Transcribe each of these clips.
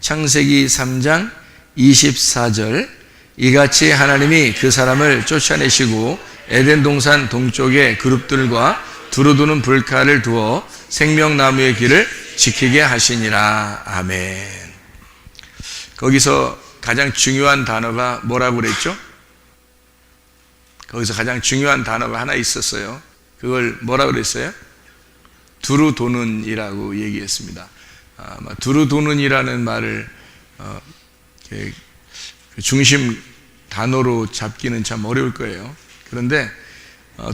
창세기 3장 24절, 이같이 하나님이 그 사람을 쫓아내시고 에덴 동산 동쪽에 그룹들과 두루두는 불칼을 두어 생명나무의 길을 지키게 하시니라. 아멘. 거기서 가장 중요한 단어가 뭐라고 그랬죠? 거기서 가장 중요한 단어가 하나 있었어요. 그걸 뭐라고 그랬어요? 두루도는이라고 얘기했습니다. 두루도는이라는 말을 중심 단어로 잡기는 참 어려울 거예요. 그런데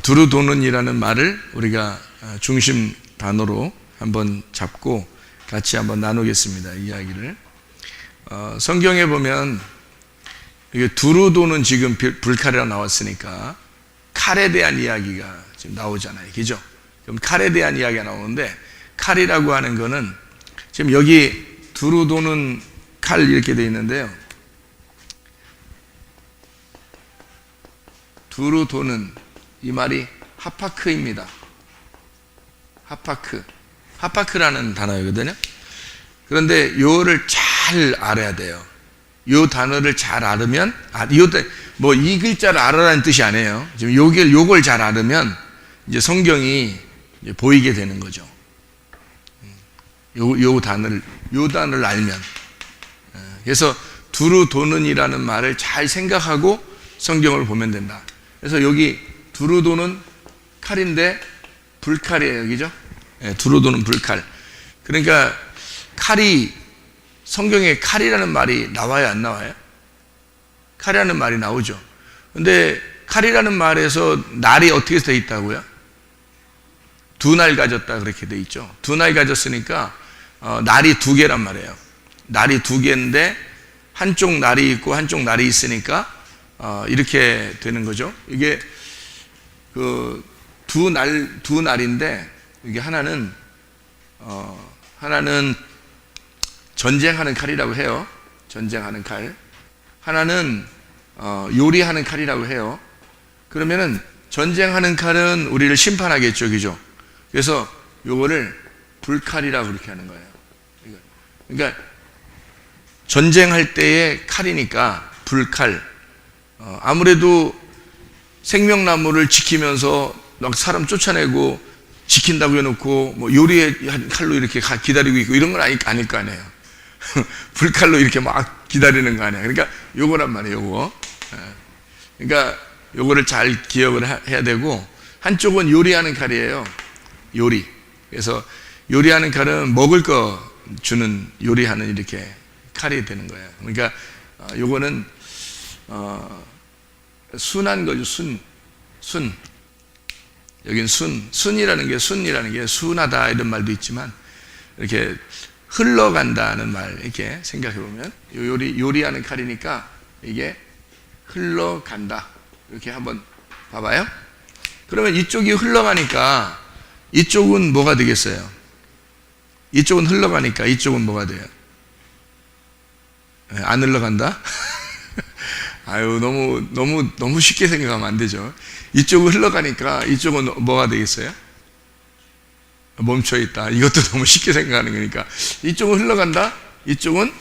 두루도는이라는 말을 우리가 중심 단어로 한번 잡고 같이 한번 나누겠습니다. 이야기를. 성경에 보면 이게 두루도는 지금 불칼이라고 나왔으니까 칼에 대한 이야기가 지금 나오잖아요. 그죠? 그럼 칼에 대한 이야기가 나오는데, 칼이라고 하는 거는 지금 여기 두루도는 칼 이렇게 되어 있는데요. 두루도는 이 말이 하파크입니다. 하파크라는 단어이거든요. 그런데 요거를 잘 알아야 돼요. 요 단어를 잘 알으면, 뭐 이 글자를 알아라는 뜻이 아니에요. 지금 요걸 잘 알으면 이제 성경이 이제 보이게 되는 거죠. 요 단어를 알면. 그래서 두루도는이라는 말을 잘 생각하고 성경을 보면 된다. 그래서 여기 두루도는 칼인데 불칼이에요. 그죠? 두루도는 불칼. 그러니까 칼이, 성경에 칼이라는 말이 나와요, 안 나와요? 칼이라는 말이 나오죠. 근데 칼이라는 말에서 날이 어떻게 되어 있다고요? 두 날 가졌다 그렇게 되어 있죠. 두 날 가졌으니까 날이 두 개란 말이에요. 날이 두 개인데 한쪽 날이 있고 한쪽 날이 있으니까 이렇게 되는 거죠. 이게 두 날인데, 이게 하나는 전쟁하는 칼이라고 해요. 전쟁하는 칼. 하나는 요리하는 칼이라고 해요. 그러면은 전쟁하는 칼은 우리를 심판하겠죠. 그죠? 그래서 요거를 불칼이라고 그렇게 하는 거예요. 그러니까 전쟁할 때의 칼이니까 불칼. 아무래도 생명나무를 지키면서 막 사람 쫓아내고 지킨다고 해놓고 뭐 요리한 칼로 이렇게 기다리고 있고 이런 건 아닐 거 아니에요. 불칼로 이렇게 막 기다리는 거 아니에요. 그러니까 요거란 말이에요. 요거. 그러니까 요거를 잘 기억을 해야 되고, 한쪽은 요리하는 칼이에요. 요리. 그래서 요리하는 칼은 먹을 거 주는, 요리하는 이렇게 칼이 되는 거예요. 그러니까 요거는 순한 거죠. 순. 여긴 순이라는 게 순하다 이런 말도 있지만, 이렇게 흘러간다는 말 이렇게 생각해 보면, 요리하는 칼이니까 이게 흘러간다. 이렇게 한번 봐봐요. 그러면 이쪽이 흘러가니까 이쪽은 뭐가 되겠어요? 이쪽은 흘러가니까 이쪽은 뭐가 돼요? 안 흘러간다? 아유, 너무 쉽게 생각하면 안 되죠. 이쪽은 흘러가니까 이쪽은 뭐가 되겠어요? 멈춰 있다. 이것도 너무 쉽게 생각하는 거니까. 이쪽은 흘러간다. 이쪽은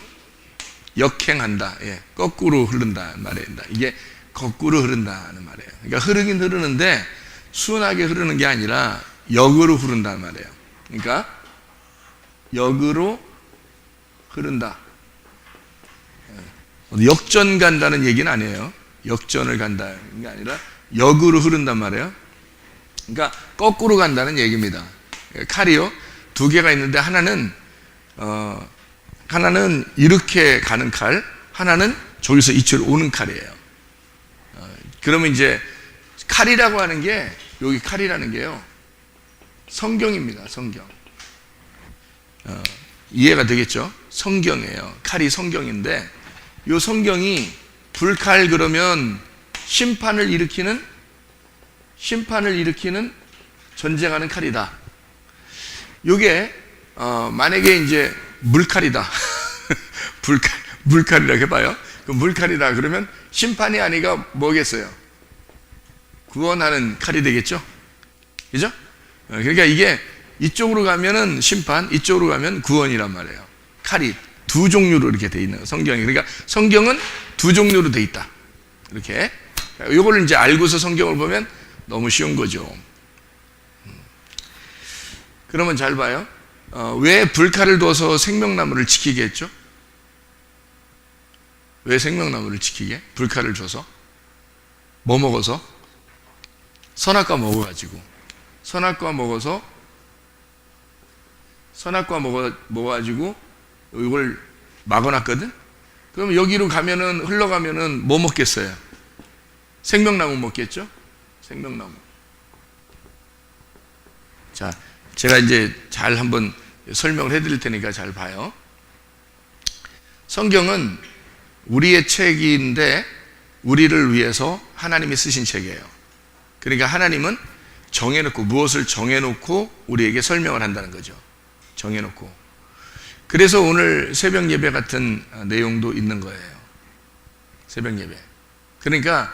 역행한다. 거꾸로 흐른다는 말이에요. 이게 거꾸로 흐른다는 말이에요. 그러니까 흐르긴 흐르는데 순하게 흐르는 게 아니라 역으로 흐른다는 말이에요. 그러니까 역으로 흐른다. 역전 간다는 얘기는 아니에요. 역전을 간다는 게 아니라 역으로 흐른단 말이에요. 그러니까 거꾸로 간다는 얘기입니다. 칼이요, 두 개가 있는데 하나는 이렇게 가는 칼, 하나는 저기서 이쪽으로 오는 칼이에요. 그러면 이제 칼이라고 하는 게, 여기 칼이라는 게요, 성경입니다. 성경. 이해가 되겠죠? 성경이에요. 칼이 성경인데, 이 성경이 불칼 그러면 심판을 일으키는 전쟁하는 칼이다. 요게 만약에 이제 물칼이다. 물칼이라고 해봐요. 그 물칼이다 그러면 심판이 아니가 뭐겠어요? 구원하는 칼이 되겠죠? 그죠? 그러니까 이게 이쪽으로 가면은 심판, 이쪽으로 가면 구원이란 말이에요. 칼이 두 종류로 이렇게 돼 있는 성경이. 그러니까 성경은 두 종류로 돼 있다. 이렇게. 이거를 이제 알고서 성경을 보면 너무 쉬운 거죠. 그러면 잘 봐요. 왜 불칼을 둬서 생명나무를 지키게 했죠? 왜 생명나무를 지키게? 불칼을 줘서? 뭐 먹어서? 선악과 먹어가지고. 선악과 먹어가지고 이걸 막아놨거든? 그럼 여기로 가면은, 흘러가면은 뭐 먹겠어요? 생명나무 먹겠죠? 생명나무. 자, 제가 이제 잘 한번 설명을 해드릴 테니까 잘 봐요. 성경은 우리의 책인데 우리를 위해서 하나님이 쓰신 책이에요. 그러니까 하나님은 정해놓고, 무엇을 정해놓고 우리에게 설명을 한다는 거죠. 정해놓고. 그래서 오늘 새벽 예배 같은 내용도 있는 거예요. 새벽 예배. 그러니까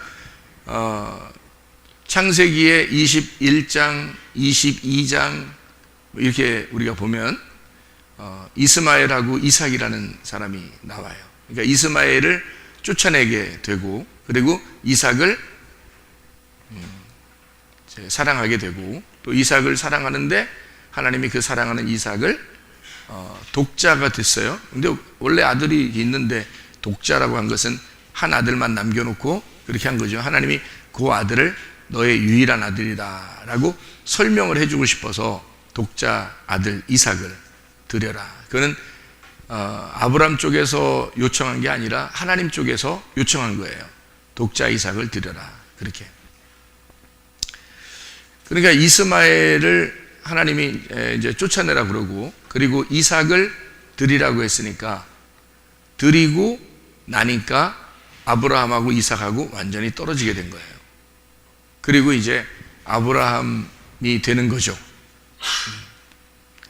창세기의 21장, 22장 이렇게 우리가 보면 이스마엘하고 이삭이라는 사람이 나와요. 그러니까 이스마엘을 쫓아내게 되고, 그리고 이삭을 사랑하게 되고, 또 이삭을 사랑하는데 하나님이 그 사랑하는 이삭을 독자가 됐어요. 근데 원래 아들이 있는데 독자라고 한 것은 한 아들만 남겨놓고 그렇게 한 거죠. 하나님이 그 아들을 너의 유일한 아들이다 라고 설명을 해주고 싶어서 독자 아들 이삭을 드려라. 그는 아브람 쪽에서 요청한 게 아니라 하나님 쪽에서 요청한 거예요. 독자 이삭을 드려라. 그렇게. 그러니까 이스마엘을 하나님이 이제 쫓아내라 그러고, 그리고 이삭을 드리라고 했으니까, 드리고 나니까 아브라함하고 이삭하고 완전히 떨어지게 된 거예요. 그리고 이제 아브라함이 되는 거죠.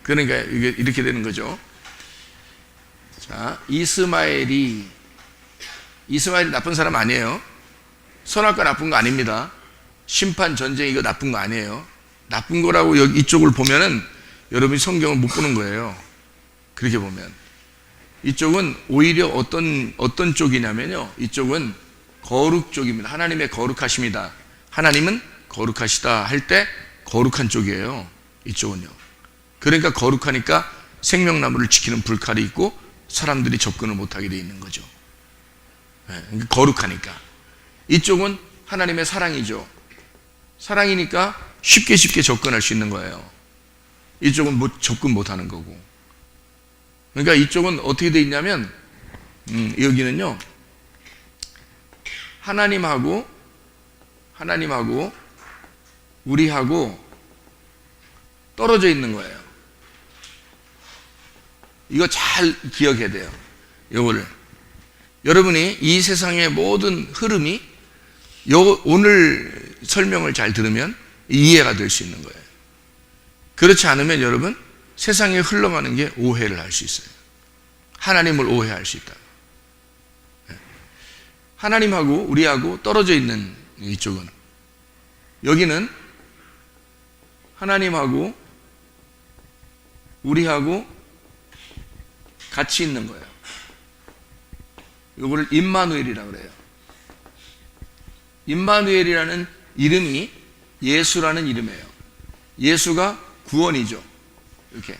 그러니까 이게 이렇게 되는 거죠. 자, 이스마엘이 나쁜 사람 아니에요. 선악과 나쁜 거 아닙니다. 심판, 전쟁 이거 나쁜 거 아니에요. 나쁜 거라고 여기 이쪽을 보면은 여러분이 성경을 못 보는 거예요. 그렇게 보면 이쪽은 오히려 어떤 쪽이냐면요, 이쪽은 거룩 쪽입니다. 하나님의 거룩하심이다. 하나님은 거룩하시다 할 때 거룩한 쪽이에요. 이쪽은요. 그러니까 거룩하니까 생명나무를 지키는 불칼이 있고 사람들이 접근을 못하게 돼 있는 거죠. 그러니까 거룩하니까. 이쪽은 하나님의 사랑이죠. 사랑이니까 쉽게 접근할 수 있는 거예요. 이쪽은 접근 못하는 거고. 그러니까 이쪽은 어떻게 돼 있냐면 여기는요, 하나님하고 우리하고 떨어져 있는 거예요. 이거 잘 기억해야 돼요. 이거를 여러분이 이 세상의 모든 흐름이 오늘 설명을 잘 들으면 이해가 될 수 있는 거예요. 그렇지 않으면 여러분 세상에 흘러가는 게 오해를 할 수 있어요. 하나님을 오해할 수 있다. 하나님하고 우리하고 떨어져 있는 이쪽은, 여기는 하나님하고 우리하고 같이 있는 거예요. 이거를 임마누엘이라고 그래요. 임마누엘이라는 이름이 예수라는 이름이에요. 예수가 구원이죠. 이렇게.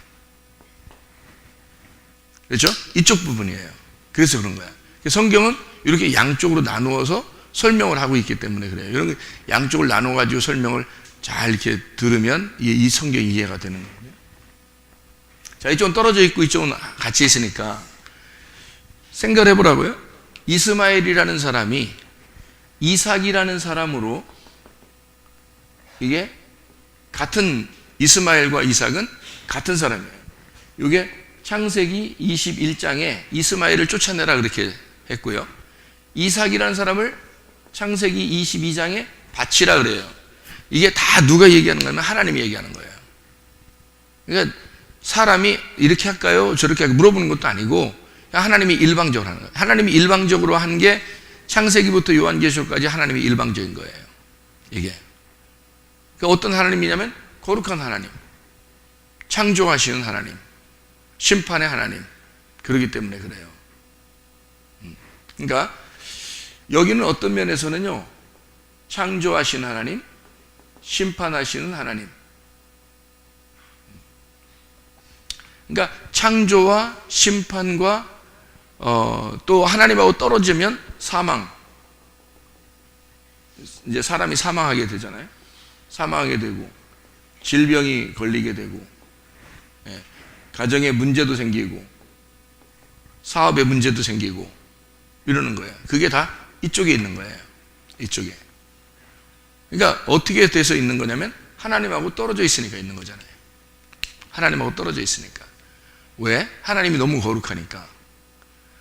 그렇죠? 이쪽 부분이에요. 그래서 그런 거야. 성경은 이렇게 양쪽으로 나누어서 설명을 하고 있기 때문에 그래요. 이런 양쪽을 나눠가지고 설명을 잘 이렇게 들으면 이 성경이 이해가 되는 거예요. 자, 이쪽은 떨어져 있고 이쪽은 같이 있으니까 생각을 해보라고요. 이스마엘이라는 사람이 이삭이라는 사람으로, 이게 같은, 이스마엘과 이삭은 같은 사람이에요. 이게 창세기 21장에 이스마엘을 쫓아내라 그렇게 했고요. 이삭이라는 사람을 창세기 22장에 바치라 그래요. 이게 다 누가 얘기하는 거냐면 하나님이 얘기하는 거예요. 그러니까 사람이 이렇게 할까요? 저렇게 할까요? 물어보는 것도 아니고 하나님이 일방적으로 하는 거예요. 하나님이 일방적으로 한 게 창세기부터 요한계시록까지 하나님이 일방적인 거예요. 이게. 그러니까 어떤 하나님이냐면 거룩한 하나님, 창조하시는 하나님, 심판의 하나님, 그렇기 때문에 그래요. 그러니까 여기는 어떤 면에서는요, 창조하신 하나님, 심판하시는 하나님. 그러니까 창조와 심판과 또 하나님하고 떨어지면 사망. 이제 사람이 사망하게 되잖아요. 사망하게 되고 질병이 걸리게 되고, 예, 가정에 문제도 생기고 사업에 문제도 생기고 이러는 거예요. 그게 다 이쪽에 있는 거예요. 이쪽에. 그러니까 어떻게 돼서 있는 거냐면 하나님하고 떨어져 있으니까 있는 거잖아요. 하나님하고 떨어져 있으니까. 왜? 하나님이 너무 거룩하니까.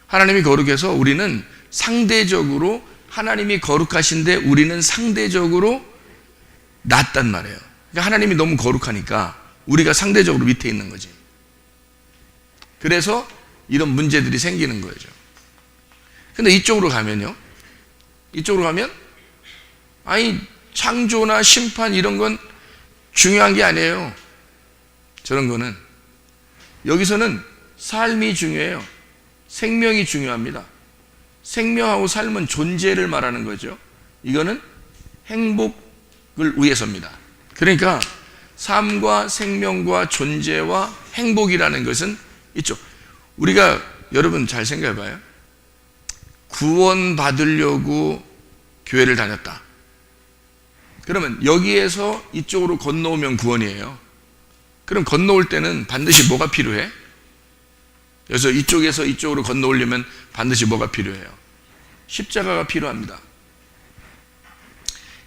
하나님이 거룩해서 우리는 상대적으로, 하나님이 거룩하신데 우리는 상대적으로 낮단 말이에요. 그러니까 하나님이 너무 거룩하니까 우리가 상대적으로 밑에 있는 거지. 그래서 이런 문제들이 생기는 거죠. 근데 이쪽으로 가면요, 이쪽으로 가면 아니 창조나 심판 이런 건 중요한 게 아니에요. 저런 거는 여기서는 삶이 중요해요. 생명이 중요합니다. 생명하고 삶은 존재를 말하는 거죠. 이거는 행복을 위해서입니다. 그러니까 삶과 생명과 존재와 행복이라는 것은 이쪽. 우리가 여러분 잘 생각해 봐요. 구원 받으려고 교회를 다녔다. 그러면 여기에서 이쪽으로 건너오면 구원이에요. 그럼 건너올 때는 반드시 뭐가 필요해? 그래서 이쪽에서 이쪽으로 건너오려면 반드시 뭐가 필요해요? 십자가가 필요합니다.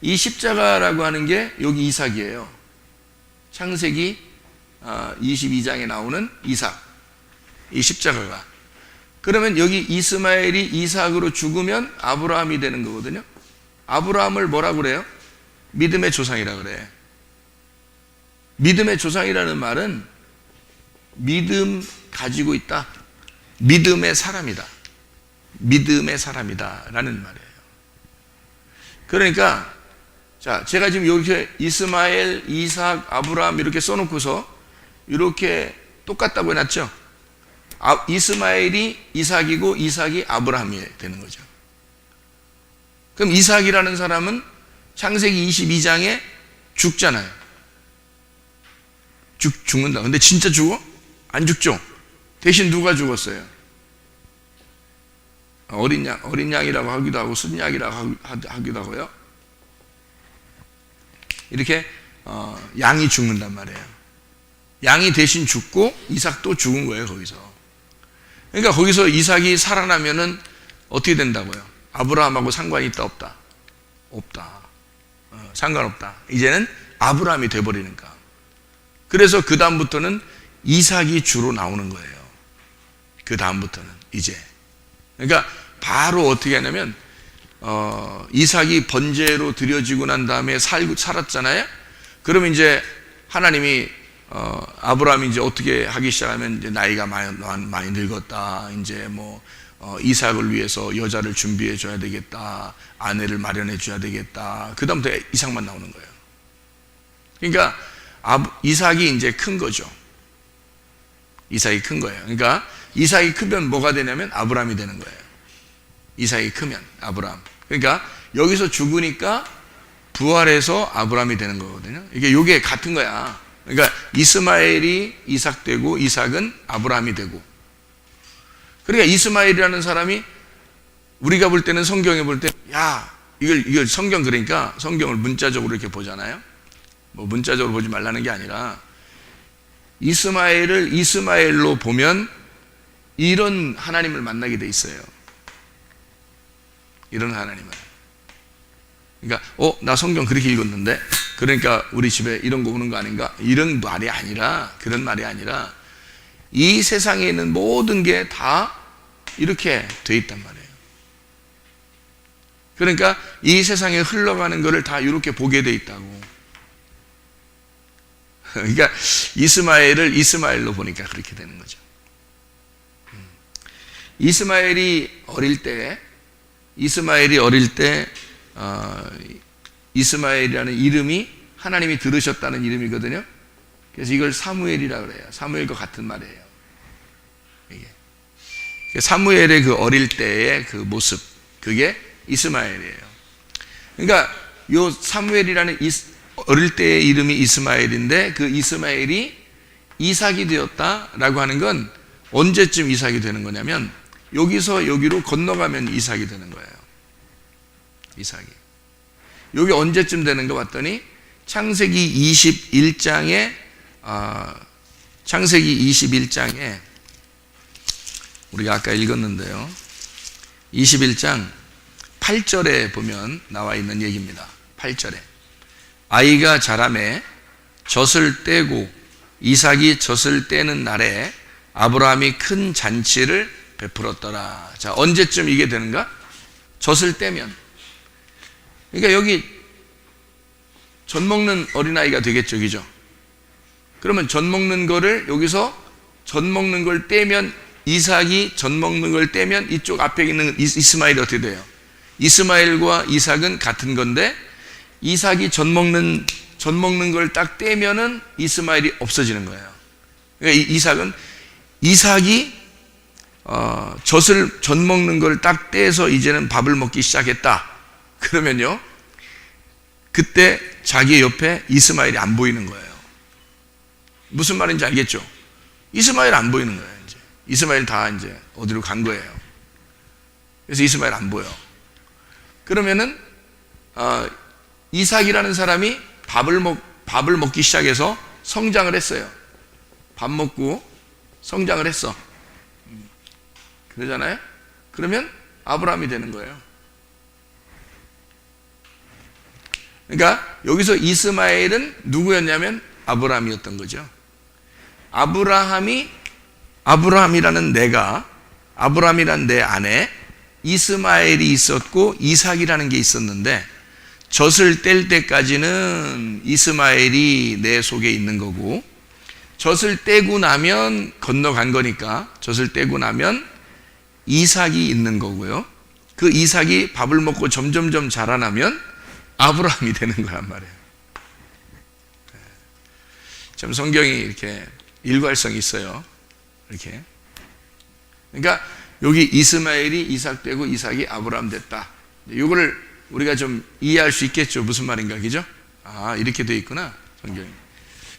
이 십자가라고 하는 게 여기 이삭이에요. 창세기 22장에 나오는 이삭. 이 십자가가. 그러면 여기 이스마엘이 이삭으로 죽으면 아브라함이 되는 거거든요. 아브라함을 뭐라고 그래요? 믿음의 조상이라 그래. 믿음의 조상이라는 말은 믿음 가지고 있다. 믿음의 사람이다. 믿음의 사람이다 라는 말이에요. 그러니까 자, 제가 지금 여기 이스마엘, 이삭, 아브라함 이렇게 써놓고서 이렇게 똑같다고 해놨죠. 이스마엘이 이삭이고 이삭이 아브라함이 되는 거죠. 그럼 이삭이라는 사람은 창세기 22장에 죽잖아요. 죽는다. 근데 진짜 죽어? 안 죽죠. 대신 누가 죽었어요? 어린 양이라고 하기도 하고 순양이라고 하기도 하고요. 이렇게 양이 죽는단 말이에요. 양이 대신 죽고 이삭도 죽은 거예요. 거기서. 그러니까 거기서 이삭이 살아나면은 어떻게 된다고요? 아브라함하고 상관이 있다 없다? 없다. 상관없다. 이제는 아브라함이 돼버리니까. 그래서 그 다음부터는 이삭이 주로 나오는 거예요. 그 다음부터는 이제. 그러니까 바로 어떻게 하냐면 이삭이 번제로 드려지고 난 다음에 살았잖아요. 그러면 이제 하나님이 아브라함이 이제 어떻게 하기 시작하면 이제 나이가 많이 늙었다. 이제 뭐 이삭을 위해서 여자를 준비해 줘야 되겠다. 아내를 마련해 줘야 되겠다. 그 다음부터 이삭만 나오는 거예요. 그러니까 이삭이 이제 큰 거죠. 이삭이 큰 거예요. 그러니까 이삭이 크면 뭐가 되냐면 아브라함이 되는 거예요. 이삭이 크면 아브라함. 그러니까 여기서 죽으니까 부활해서 아브라함이 되는 거거든요. 이게 같은 거야. 그러니까 이스마엘이 이삭 되고 이삭은 아브라함이 되고. 그러니까 이스마엘이라는 사람이 우리가 볼 때는 성경에 볼 때 이걸 성경 그러니까 성경을 문자적으로 이렇게 보잖아요. 뭐 문자적으로 보지 말라는 게 아니라 이스마엘을 이스마엘로 보면 이런 하나님을 만나게 돼 있어요. 이런 하나님을. 그러니까 나 성경 그렇게 읽었는데 그러니까 우리 집에 이런 거 오는 거 아닌가? 이런 말이 아니라, 그런 말이 아니라 이 세상에 있는 모든 게 다 이렇게 돼 있단 말이에요. 그러니까 이 세상에 흘러가는 거를 다 이렇게 보게 돼 있다고. 그러니까 이스마엘을 이스마엘로 보니까 그렇게 되는 거죠. 이스마엘이 어릴 때 이스마엘이라는 이름이 하나님이 들으셨다는 이름이거든요. 그래서 이걸 사무엘이라고 그래요. 사무엘과 같은 말이에요. 이게. 사무엘의 그 어릴 때의 그 모습, 그게 이스마엘이에요. 그러니까 요 사무엘이라는 어릴 때의 이름이 이스마엘인데, 그 이스마엘이 이삭이 되었다라고 하는 건 언제쯤 이삭이 되는 거냐면, 여기서 여기로 건너가면 이삭이 되는 거예요. 이삭이. 여기 언제쯤 되는가 봤더니 창세기 21장에 우리가 아까 읽었는데요, 21장 8절에 보면 나와 있는 얘기입니다. 8절에 아이가 자라매 젖을 떼고, 이삭이 젖을 떼는 날에 아브라함이 큰 잔치를 베풀었더라. 자, 언제쯤 이게 되는가? 젖을 떼면. 그러니까 여기 젖 먹는 어린아이가 되겠죠, 그죠? 그러면 젖 먹는 거를, 여기서 젖 먹는 걸 떼면, 이삭이 젖 먹는 걸 떼면 이쪽 앞에 있는 이스마엘이 어떻게 돼요? 이스마엘과 이삭은 같은 건데, 이삭이 젖 먹는 걸 딱 떼면은 이스마엘이 없어지는 거예요. 그러니까 이삭이 젖 먹는 걸 딱 떼서 이제는 밥을 먹기 시작했다. 그러면요, 그때 자기 옆에 이스마엘이 안 보이는 거예요. 무슨 말인지 알겠죠? 이스마엘 안 보이는 거예요. 이제 이스마엘 다 이제 어디로 간 거예요. 그래서 이스마엘 안 보여. 그러면은 이삭이라는 사람이 밥을 먹기 시작해서 성장을 했어요. 밥 먹고 성장을 했어. 그러잖아요? 그러면 아브라함이 되는 거예요. 그러니까 여기서 이스마엘은 누구였냐면 아브라함이었던 거죠. 아브라함이라는 내 안에 이스마엘이 있었고 이삭이라는 게 있었는데, 젖을 뗄 때까지는 이스마엘이 내 속에 있는 거고, 젖을 떼고 나면 건너간 거니까, 젖을 떼고 나면 이삭이 있는 거고요. 그 이삭이 밥을 먹고 점점점 자라나면 아브라함이 되는 거란 말이에요. 참 성경이 이렇게 일관성이 있어요. 이렇게. 그러니까 여기 이스마엘이 이삭 되고 이삭이 아브라함 됐다. 이거를 우리가 좀 이해할 수 있겠죠. 무슨 말인가, 그죠? 이렇게 돼 있구나, 성경이.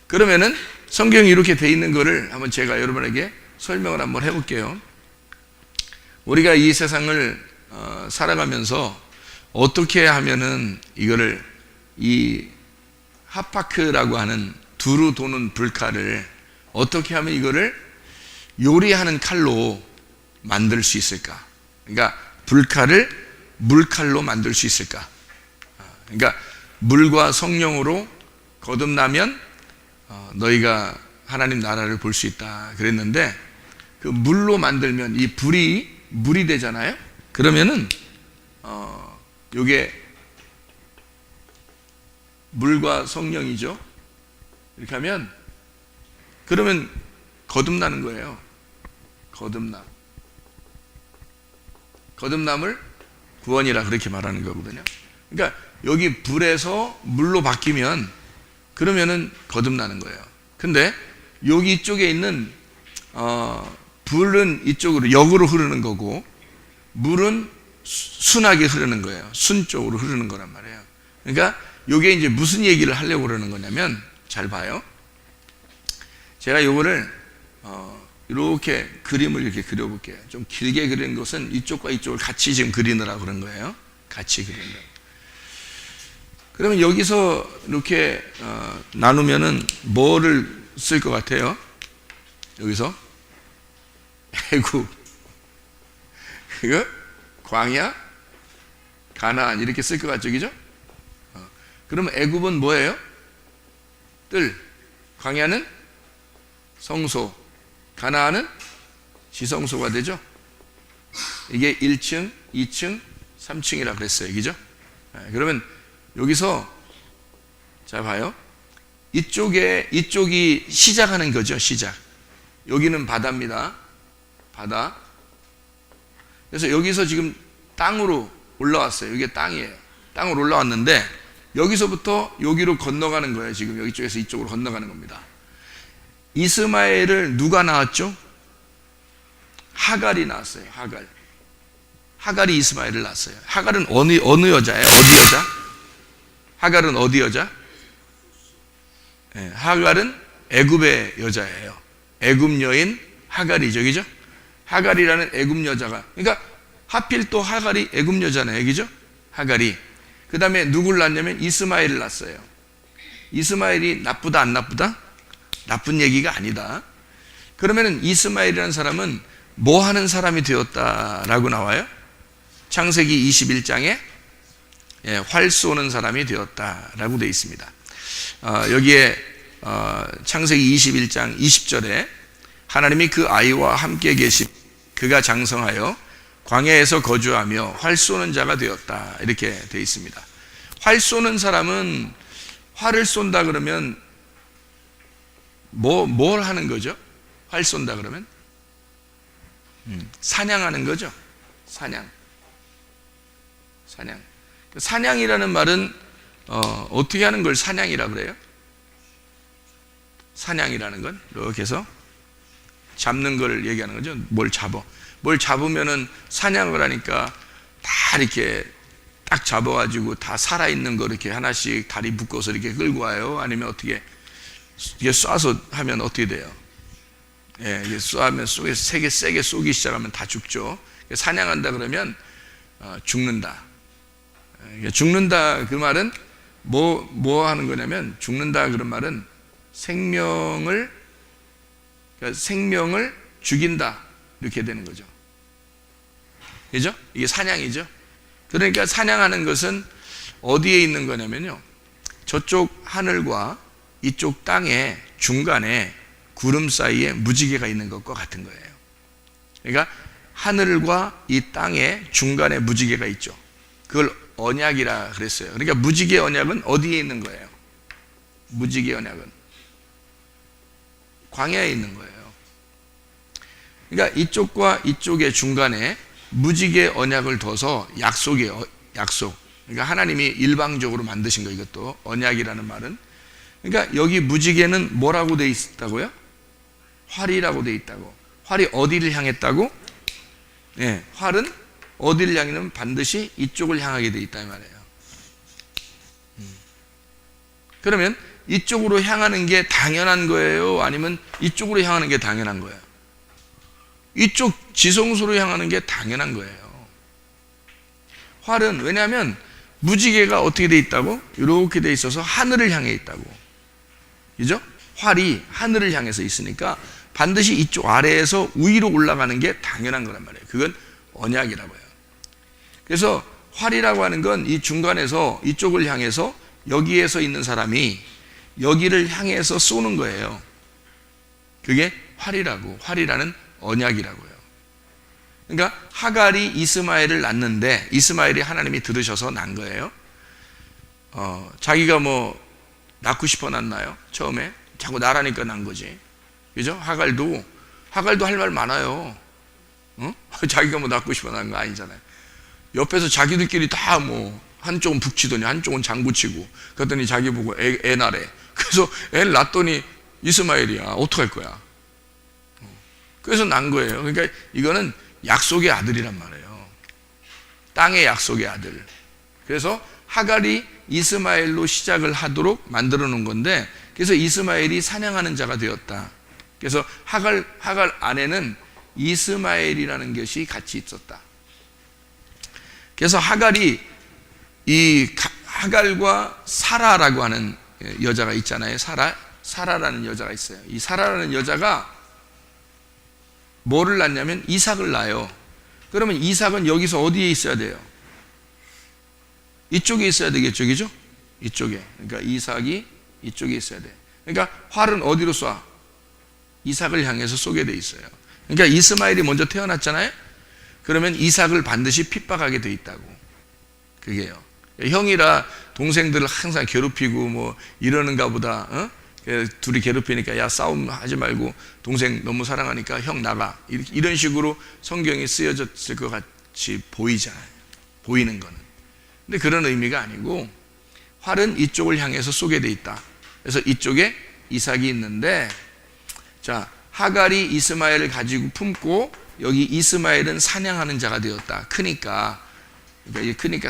그러면은 성경이 이렇게 돼 있는 거를 한번 제가 여러분에게 설명을 한번 해볼게요. 우리가 이 세상을 살아가면서 어떻게 하면은 이거를, 이 핫바크라고 하는 두루 도는 불칼을 어떻게 하면 이거를 요리하는 칼로 만들 수 있을까? 그러니까 불칼을 물칼로 만들 수 있을까? 그러니까 물과 성령으로 거듭나면 너희가 하나님 나라를 볼 수 있다 그랬는데, 그 물로 만들면 이 불이 물이 되잖아요. 그러면은 요게 물과 성령이죠. 이렇게 하면, 그러면 거듭나는 거예요. 거듭남을 구원이라 그렇게 말하는 거거든요. 그러니까 여기 불에서 물로 바뀌면 그러면은 거듭나는 거예요. 근데 여기 이쪽에 있는 불은 이쪽으로 역으로 흐르는 거고, 물은 순하게 흐르는 거예요. 순 쪽으로 흐르는 거란 말이에요. 그러니까 이게 이제 무슨 얘기를 하려고 그러는 거냐면, 잘 봐요. 제가 요거를 이렇게 그림을 이렇게 그려볼게요. 좀 길게 그리는 것은 이쪽과 이쪽을 같이 지금 그리느라고 그런 거예요. 같이 그리는 거. 그러면 여기서 이렇게 나누면은 뭐를 쓸 것 같아요? 여기서 애굽, 이거 광야, 가나안 이렇게 쓸 것 같죠, 그죠? 그러면 애굽은 뭐예요? 뜰, 광야는 성소, 가나안은 지성소가 되죠. 이게 1층, 2층, 3층이라 그랬어요, 그죠? 그러면 여기서 자 봐요. 이쪽이 시작하는 거죠, 시작. 여기는 바다입니다. 바다. 그래서 여기서 지금 땅으로 올라왔어요. 이게 땅이에요. 땅으로 올라왔는데 여기서부터 여기로 건너가는 거예요. 지금 여기 쪽에서 이쪽으로 건너가는 겁니다. 이스마엘을 누가 낳았죠? 하갈이 낳았어요. 하갈이 이스마엘을 낳았어요. 하갈은 어느 여자예요? 어디 여자? 하갈은 어디 여자? 네, 하갈은 애굽의 여자예요. 애굽 여인 하갈이죠, 그죠? 하갈이라는 애굽 여자가, 그러니까 하필 또 하갈이 애굽 여자네요, 그죠? 하갈이. 그 다음에 누굴 낳냐면 이스마엘을 낳았어요. 이스마엘이 나쁘다 안 나쁘다? 나쁜 얘기가 아니다. 그러면은 이스마엘이라는 사람은 뭐 하는 사람이 되었다라고 나와요? 창세기 21장에 활 쏘는 사람이 되었다라고 되어 있습니다. 여기에 창세기 21장 20절에 하나님이 그 아이와 함께 계시 그가 장성하여 광야에서 거주하며 활 쏘는 자가 되었다, 이렇게 되어 있습니다. 활 쏘는 사람은 활을 쏜다 그러면 뭘 하는 거죠? 활 쏜다 그러면 사냥하는 거죠. 사냥이라는 말은 어떻게 하는 걸 사냥이라 그래요? 사냥이라는 건 이렇게 해서 잡는 걸 얘기하는 거죠. 뭘 잡으면은 사냥을 하니까 다 이렇게 딱 잡아가지고 다 살아있는 거 이렇게 하나씩 다리 묶어서 이렇게 끌고 와요? 아니면 어떻게 이게 쏴서 하면 어떻게 돼요? 이게 쏴면 세게 쏘기 시작하면 다 죽죠. 사냥한다 그러면 죽는다. 죽는다 그 말은 뭐 하는 거냐면, 죽는다 그런 말은 생명을 죽인다, 이렇게 되는 거죠. 그죠? 이게 사냥이죠. 그러니까 사냥하는 것은 어디에 있는 거냐면요, 저쪽 하늘과 이쪽 땅의 중간에 구름 사이에 무지개가 있는 것과 같은 거예요. 그러니까 하늘과 이 땅의 중간에 무지개가 있죠. 그걸 언약이라 그랬어요. 그러니까 무지개 언약은 어디에 있는 거예요? 무지개 언약은 광야에 있는 거예요. 그러니까 이쪽과 이쪽의 중간에 무지개 언약을 둬서 약속이에요. 약속. 그러니까 하나님이 일방적으로 만드신 거, 이것도 언약이라는 말은. 그러니까 여기 무지개는 뭐라고 돼 있다고요? 활이라고 돼 있다고. 활이 어디를 향했다고? 네, 활은 어디를 향하면 반드시 이쪽을 향하게 돼 있다, 이 말이에요. 그러면 이쪽으로 향하는 게 당연한 거예요? 아니면 이쪽으로 향하는 게 당연한 거예요? 이쪽 지성소로 향하는 게 당연한 거예요. 활은, 왜냐하면 무지개가 어떻게 돼 있다고? 이렇게 돼 있어서 하늘을 향해 있다고. 그죠? 활이 하늘을 향해서 있으니까 반드시 이쪽 아래에서 위로 올라가는 게 당연한 거란 말이에요. 그건 언약이라고 해요. 그래서 활이라고 하는 건 이 중간에서 이쪽을 향해서 여기에서 있는 사람이 여기를 향해서 쏘는 거예요. 그게 활이라는 언약이라고요. 그러니까 하갈이 이스마엘을 낳는데, 이스마엘이 하나님이 들으셔서 낳은 거예요. 자기가 뭐 낳고 싶어 낳나요? 처음에 자꾸 낳으라니까 낳은 거지. 그죠? 하갈도 할 말 많아요. 자기가 뭐 낳고 싶어 낳은 거 아니잖아요. 옆에서 자기들끼리 다 뭐 한쪽은 북치더니 한쪽은 장구치고, 그랬더니 자기 보고 애 낳으래. 그래서 애를 낳았더니 이스마엘이야. 어떡할 거야? 그래서 난 거예요. 그러니까 이거는 약속의 아들이란 말이에요. 땅의 약속의 아들. 그래서 하갈이 이스마엘로 시작을 하도록 만들어 놓은 건데, 그래서 이스마엘이 사냥하는 자가 되었다. 그래서 하갈 안에는 이스마엘이라는 것이 같이 있었다. 그래서 하갈이 이 하갈과 사라라고 하는 여자가 있잖아요. 사라라는 여자가 있어요. 이 사라라는 여자가 뭐를 낳냐면 이삭을 낳아요. 그러면 이삭은 여기서 어디에 있어야 돼요? 이쪽에 있어야 되겠죠, 그죠? 이쪽에. 그러니까 이삭이 이쪽에 있어야 돼. 그러니까 활은 어디로 쏴? 이삭을 향해서 쏘게 돼 있어요. 그러니까 이스마엘이 먼저 태어났잖아요. 그러면 이삭을 반드시 핍박하게 돼 있다고. 그게요. 형이라 동생들을 항상 괴롭히고 뭐 이러는가 보다. 둘이 괴롭히니까 야, 싸움 하지 말고 동생 너무 사랑하니까 형 나가, 이런 식으로 성경이 쓰여졌을 것 같이 보이잖아요. 보이는 거는. 근데 그런 의미가 아니고, 활은 이쪽을 향해서 쏘게 돼 있다. 그래서 이쪽에 이삭이 있는데, 자, 하갈이 이스마엘을 가지고 품고 여기 이스마엘은 사냥하는 자가 되었다. 크니까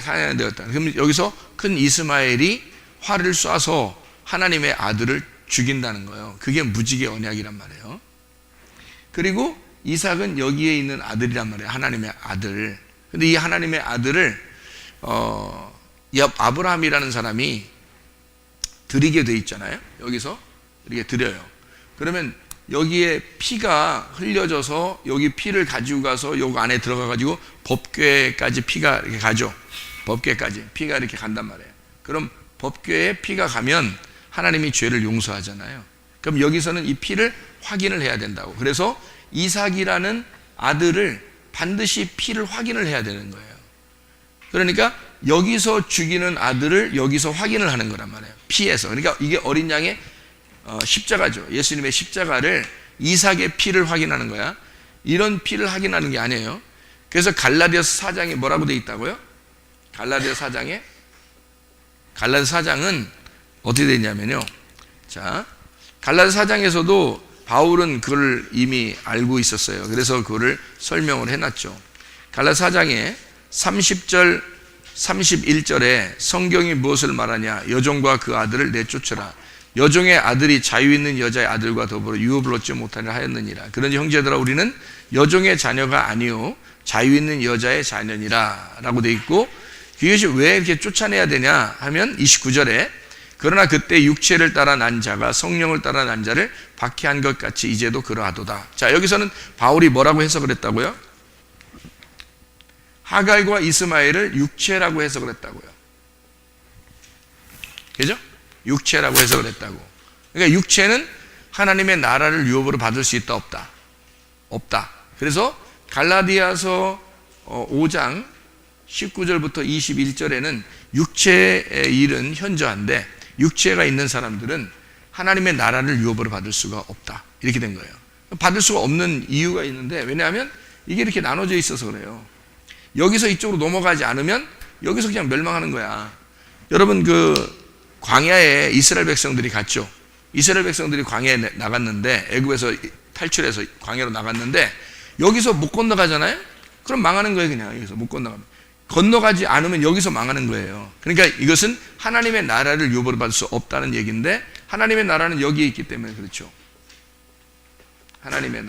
사냥하는 되었다. 그럼 여기서 큰 이스마엘이 활을 쏴서 하나님의 아들을 죽인다는 거예요. 그게 무지개 언약이란 말이에요. 그리고 이삭은 여기에 있는 아들이란 말이에요. 하나님의 아들. 근데 이 하나님의 아들을 아브라함이라는 사람이 드리게 돼 있잖아요. 여기서 이렇게 드려요. 그러면 여기에 피가 흘려져서 여기 피를 가지고 가서 여기 안에 들어가 가지고 법궤까지 피가 이렇게 가죠. 법궤까지 피가 이렇게 간단 말이에요. 그럼 법궤에 피가 가면 하나님이 죄를 용서하잖아요. 그럼 여기서는 이 피를 확인을 해야 된다고. 그래서 이삭이라는 아들을 반드시 피를 확인을 해야 되는 거예요. 그러니까 여기서 죽이는 아들을 여기서 확인을 하는 거란 말이에요. 피에서. 그러니까 이게 어린 양의 십자가죠. 예수님의 십자가를 이삭의 피를 확인하는 거야. 이런 피를 확인하는 게 아니에요. 그래서 갈라디아서 4장에 뭐라고 되어 있다고요? 갈라디아서 4장은 어떻게 되어 있냐면요. 자, 갈라디아서 4장에서도 바울은 그걸 이미 알고 있었어요. 그래서 그거를 설명을 해놨죠. 갈라디아서 4장에 30절 31절에 성경이 무엇을 말하냐? 여종과 그 아들을 내쫓으라. 여종의 아들이 자유 있는 여자의 아들과 더불어 유업을 얻지 못하려 하였느니라. 그러니 형제들아, 우리는 여종의 자녀가 아니요 자유 있는 여자의 자녀니라 라고 돼 있고, 그것이 왜 이렇게 쫓아내야 되냐 하면 29절에 그러나 그때 육체를 따라 난 자가 성령을 따라 난 자를 박해한 것 같이 이제도 그러하도다. 자, 여기서는 바울이 뭐라고 해석을 했다고요? 하갈과 이스마엘을 육체라고 해석을 했다고요. 그죠? 육체라고 해석을 했다고. 그러니까 육체는 하나님의 나라를 유업으로 받을 수 있다, 없다? 없다. 그래서 갈라디아서 5장 19절부터 21절에는 육체의 일은 현저한데 육체가 있는 사람들은 하나님의 나라를 유업으로 받을 수가 없다. 이렇게 된 거예요. 받을 수가 없는 이유가 있는데, 왜냐하면 이게 이렇게 나눠져 있어서 그래요. 여기서 이쪽으로 넘어가지 않으면 여기서 그냥 멸망하는 거야. 여러분, 광야에 이스라엘 백성들이 갔죠. 이스라엘 백성들이 광야에 나갔는데, 애굽에서 탈출해서 광야로 나갔는데 여기서 못 건너가잖아요. 그럼 망하는 거예요. 그냥 여기서 못 건너가면. 건너가지 않으면 여기서 망하는 거예요. 그러니까 이것은 하나님의 나라를 유업으로 받을 수 없다는 얘기인데, 하나님의 나라는 여기에 있기 때문에 그렇죠. 하나님의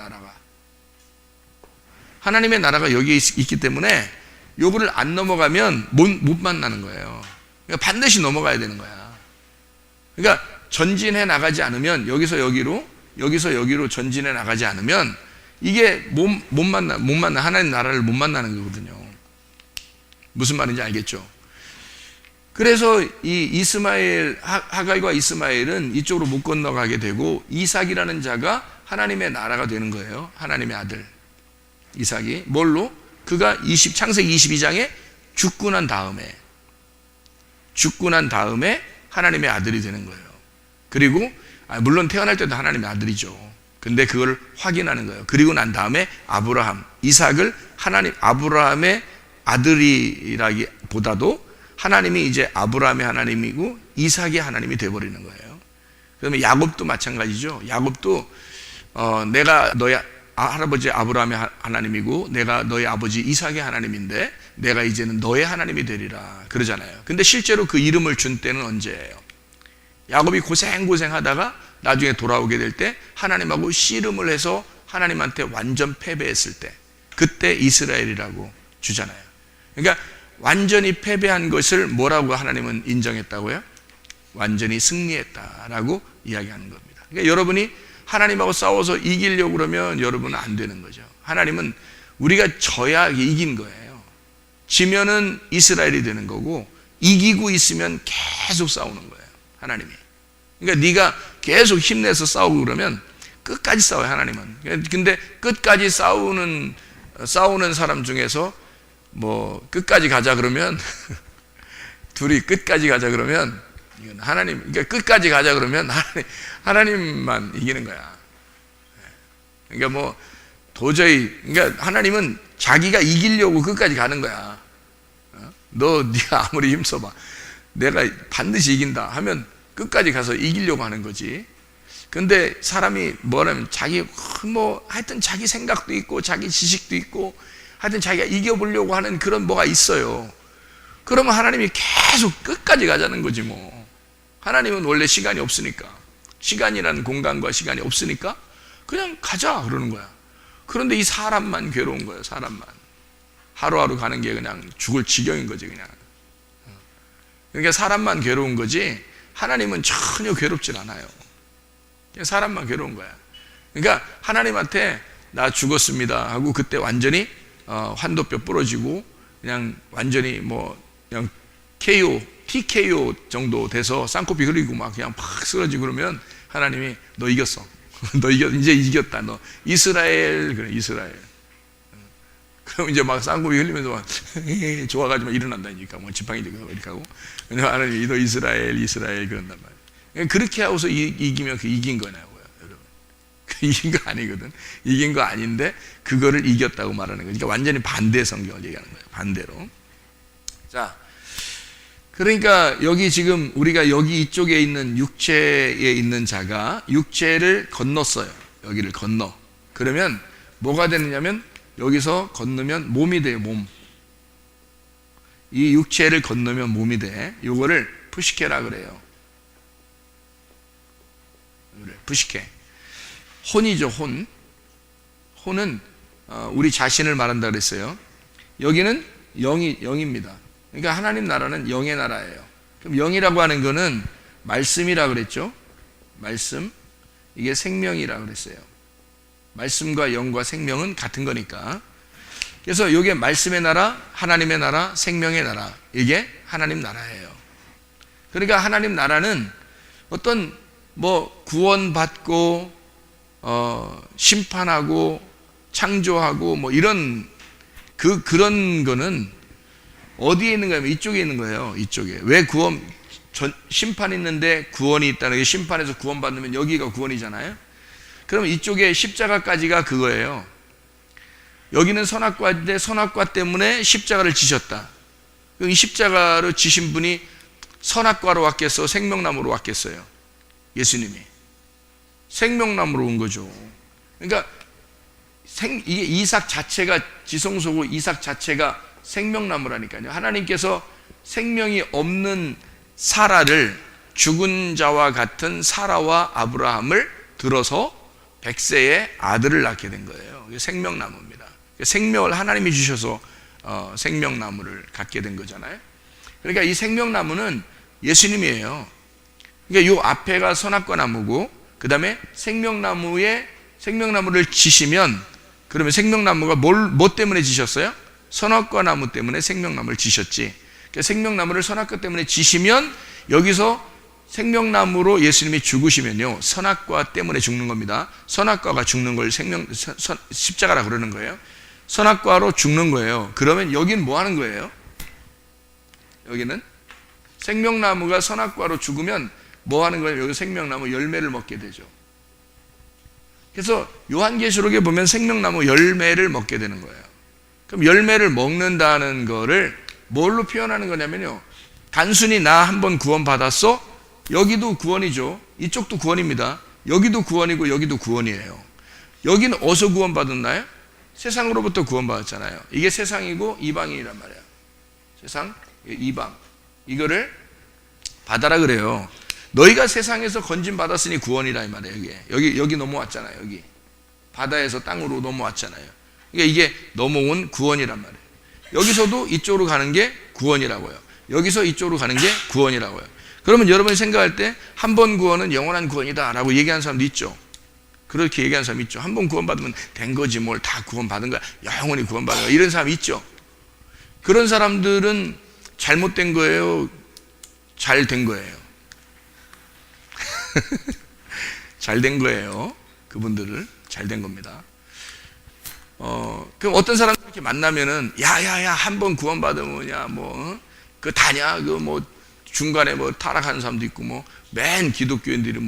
나라가 여기에 있기 때문에 요거를 안 넘어가면 못 만나는 거예요. 그러니까 반드시 넘어가야 되는 거야. 그러니까 전진해 나가지 않으면, 여기서 여기로 전진해 나가지 않으면 이게 못 만나 하나님 나라를 못 만나는 거거든요. 무슨 말인지 알겠죠? 그래서 이 하갈과 이스마엘은 이쪽으로 못 건너가게 되고, 이삭이라는 자가 하나님의 나라가 되는 거예요. 하나님의 아들 이삭이. 뭘로? 그가 창세기 22장에 죽고 난 다음에 하나님의 아들이 되는 거예요. 그리고 물론 태어날 때도 하나님의 아들이죠. 근데 그걸 확인하는 거예요. 그리고 난 다음에 이삭을 아브라함의 아들이라기보다도 하나님이 이제 아브라함의 하나님이고 이삭의 하나님이 되어버리는 거예요. 그러면 야곱도 마찬가지죠. 야곱도 내가 너의 할아버지 아브라함의 하나님이고 내가 너의 아버지 이삭의 하나님인데 내가 이제는 너의 하나님이 되리라 그러잖아요. 근데 실제로 그 이름을 준 때는 언제예요? 야곱이 고생하다가 나중에 돌아오게 될 때 하나님하고 씨름을 해서 하나님한테 완전 패배했을 때, 그때 이스라엘이라고 주잖아요. 그러니까 완전히 패배한 것을 뭐라고 하나님은 인정했다고요? 완전히 승리했다라고 이야기하는 겁니다. 그러니까 여러분이 하나님하고 싸워서 이기려고 그러면 여러분은 안 되는 거죠. 하나님은 우리가 져야 이긴 거예요. 지면은 이스라엘이 되는 거고, 이기고 있으면 계속 싸우는 거예요, 하나님이. 그러니까 네가 계속 힘내서 싸우고 그러면 끝까지 싸워요, 하나님은. 근데 끝까지 싸우는 사람 중에서 뭐 끝까지 가자 그러면 둘이 끝까지 가자 그러면 이건 하나님, 그러니까 끝까지 가자 그러면 하나님만 이기는 거야. 그러니까 뭐 도저히, 그러니까 하나님은 자기가 이기려고 끝까지 가는 거야. 네가 아무리 힘써봐, 내가 반드시 이긴다 하면 끝까지 가서 이기려고 하는 거지. 근데 사람이 뭐라면 자기 하여튼 자기 생각도 있고 자기 지식도 있고 하여튼 자기가 이겨보려고 하는 그런 뭐가 있어요. 그러면 하나님이 계속 끝까지 가자는 거지 뭐. 하나님은 원래 시간이 없으니까, 시간이라는 공간과 시간이 없으니까 그냥 가자 그러는 거야. 그런데 이 사람만 괴로운 거예요. 사람만 하루하루 가는 게 그냥 죽을 지경인 거지 그냥. 그러니까 사람만 괴로운 거지 하나님은 전혀 괴롭질 않아요. 그냥 사람만 괴로운 거야. 그러니까 하나님한테 나 죽었습니다 하고 그때 완전히 환도뼈 부러지고 그냥 완전히 그냥 KO, TKO 정도 돼서 쌍코피 흘리고 막 그냥 팍 쓰러지고 그러면 하나님이 너 이겼어. 너 이제 이겼다. 너 이스라엘, 그래 이스라엘. 그럼 이제 막 쌍코피 흘리면서 막 좋아가지고 일어난다니까. 지팡이 들고 이렇게 하고. 하나님이 너 이스라엘 그런단 말이야. 그렇게 하고서 이기면 그 이긴 거냐고요, 여러분. 이긴 거 아니거든. 이긴 거 아닌데 그거를 이겼다고 말하는 거예요. 그러니까 완전히 반대 성경을 얘기하는 거예요. 반대로. 자, 그러니까 여기 지금 우리가 여기 이쪽에 있는 육체에 있는 자가 육체를 건넜어요. 여기를 건너. 그러면 뭐가 되느냐면 여기서 건너면 몸이 돼요. 몸. 이 육체를 건너면 몸이 돼. 요거를 푸시케라 그래요. 푸시케. 혼이죠. 혼. 혼은 우리 자신을 말한다 그랬어요. 여기는 영입니다. 그러니까 하나님 나라는 영의 나라예요. 그럼 영이라고 하는 거는 말씀이라 그랬죠. 말씀. 이게 생명이라 그랬어요. 말씀과 영과 생명은 같은 거니까. 그래서 이게 말씀의 나라, 하나님의 나라, 생명의 나라. 이게 하나님 나라예요. 그러니까 하나님 나라는 어떤 구원받고 심판하고 창조하고 이런 그런 거는 어디에 있는 거냐면 이쪽에 있는 거예요. 이쪽에. 왜 심판이 있는데 구원이 있다는 게, 심판에서 구원받으면 여기가 구원이잖아요. 그러면 이쪽에 십자가까지가 그거예요. 여기는 선악과인데 선악과 때문에 십자가를 지셨다. 이 십자가를 지신 분이 선악과로 왔겠어, 생명나무로 왔겠어요? 예수님이 생명나무로 온 거죠. 그러니까 이게 이삭 자체가, 지성소고 이삭 자체가 생명나무라니까요. 하나님께서 생명이 없는 사라를, 죽은 자와 같은 사라와 아브라함을 들어서 100세의 아들을 낳게 된 거예요. 이게 생명나무입니다. 생명을 하나님이 주셔서 생명나무를 갖게 된 거잖아요. 그러니까 이 생명나무는 예수님이에요. 그러니까 이 앞에가 선악과 나무고, 그 다음에 생명나무를 지시면, 그러면 생명나무가 뭐 때문에 지셨어요? 선악과 나무 때문에 생명나무를 지셨지. 그러니까 생명나무를 선악과 때문에 지시면, 여기서 생명나무로 예수님이 죽으시면요, 선악과 때문에 죽는 겁니다. 선악과가 죽는 걸 십자가라 그러는 거예요. 선악과로 죽는 거예요. 그러면 여기는 뭐 하는 거예요? 여기는 생명나무가 선악과로 죽으면 뭐 하는 거예요? 여기 생명나무 열매를 먹게 되죠. 그래서 요한계시록에 보면 생명나무 열매를 먹게 되는 거예요. 그럼 열매를 먹는다는 거를 뭘로 표현하는 거냐면요, 단순히 나 한번 구원 받았어? 여기도 구원이죠. 이쪽도 구원입니다. 여기도 구원이고 여기도 구원이에요. 여기는 어디서 구원 받았나요? 세상으로부터 구원 받았잖아요. 이게 세상이고 이방인이란 말이에요. 세상, 이방. 이거를 받아라 그래요. 너희가 세상에서 건진 받았으니 구원이라 이 말이에요. 여기 넘어왔잖아요. 여기 바다에서 땅으로 넘어왔잖아요. 그러니까 이게 넘어온 구원이란 말이에요. 여기서도 이쪽으로 가는 게 구원이라고요. 여기서 이쪽으로 가는 게 구원이라고요. 그러면 여러분이 생각할 때 한 번 구원은 영원한 구원이다 라고 얘기하는 사람도 있죠. 그렇게 얘기하는 사람 있죠. 한 번 구원받으면 된 거지 뭘 다 구원받은 거야, 영원히 구원받은 거야, 이런 사람 있죠. 그런 사람들은 잘못된 거예요, 잘 된 거예요? 잘 된 거예요. 그분들을 잘 된 겁니다. 그럼 어떤 사람들 이렇게 만나면은 야야야 한 번 구원받으면 그 다냐, 중간에 타락하는 사람도 있고 맨 기독교인들이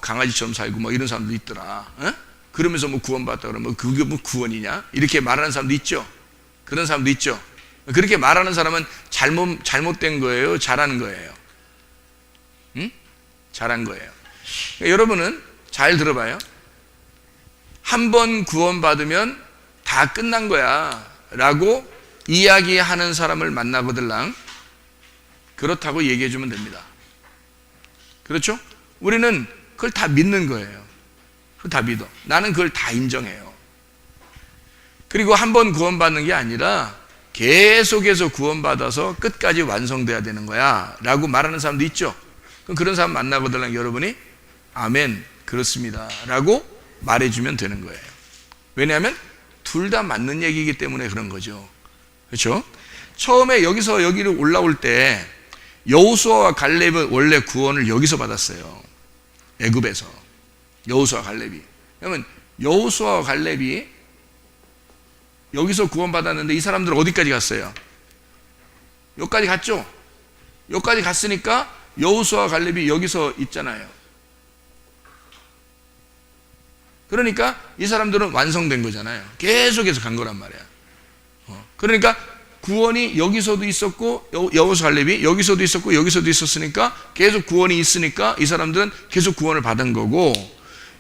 강아지처럼 살고 이런 사람도 있더라. 그러면서 구원받다 그러면 그게 구원이냐? 이렇게 말하는 사람도 있죠. 그런 사람도 있죠. 그렇게 말하는 사람은 잘못된 거예요, 잘하는 거예요? 잘한 거예요. 그러니까 여러분은 잘 들어봐요. 한 번 구원받으면 다 끝난 거야 라고 이야기하는 사람을 만나거들랑 그렇다고 얘기해 주면 됩니다. 그렇죠? 우리는 그걸 다 믿는 거예요. 그걸 다 믿어. 나는 그걸 다 인정해요. 그리고 한 번 구원받는 게 아니라 계속해서 구원받아서 끝까지 완성돼야 되는 거야 라고 말하는 사람도 있죠. 그럼 그런 사람 만나거들랑 여러분이 아멘 그렇습니다 라고 말해주면 되는 거예요. 왜냐하면 둘 다 맞는 얘기이기 때문에 그런 거죠. 그렇죠? 처음에 여기서 여기를 올라올 때 여호수아와 갈렙은 원래 구원을 여기서 받았어요. 애굽에서. 여호수아 갈렙이. 그러면 여호수아와 갈렙이 여기서 구원받았는데 이 사람들은 어디까지 갔어요? 여기까지 갔죠? 여기까지 갔으니까 여호수아와 갈렙이 여기서 있잖아요. 그러니까 이 사람들은 완성된 거잖아요. 계속해서 간 거란 말이야. 그러니까 구원이 여기서도 있었고 여호수아 갈렙이 여기서도 있었고 여기서도 있었으니까 계속 구원이 있으니까 이 사람들은 계속 구원을 받은 거고,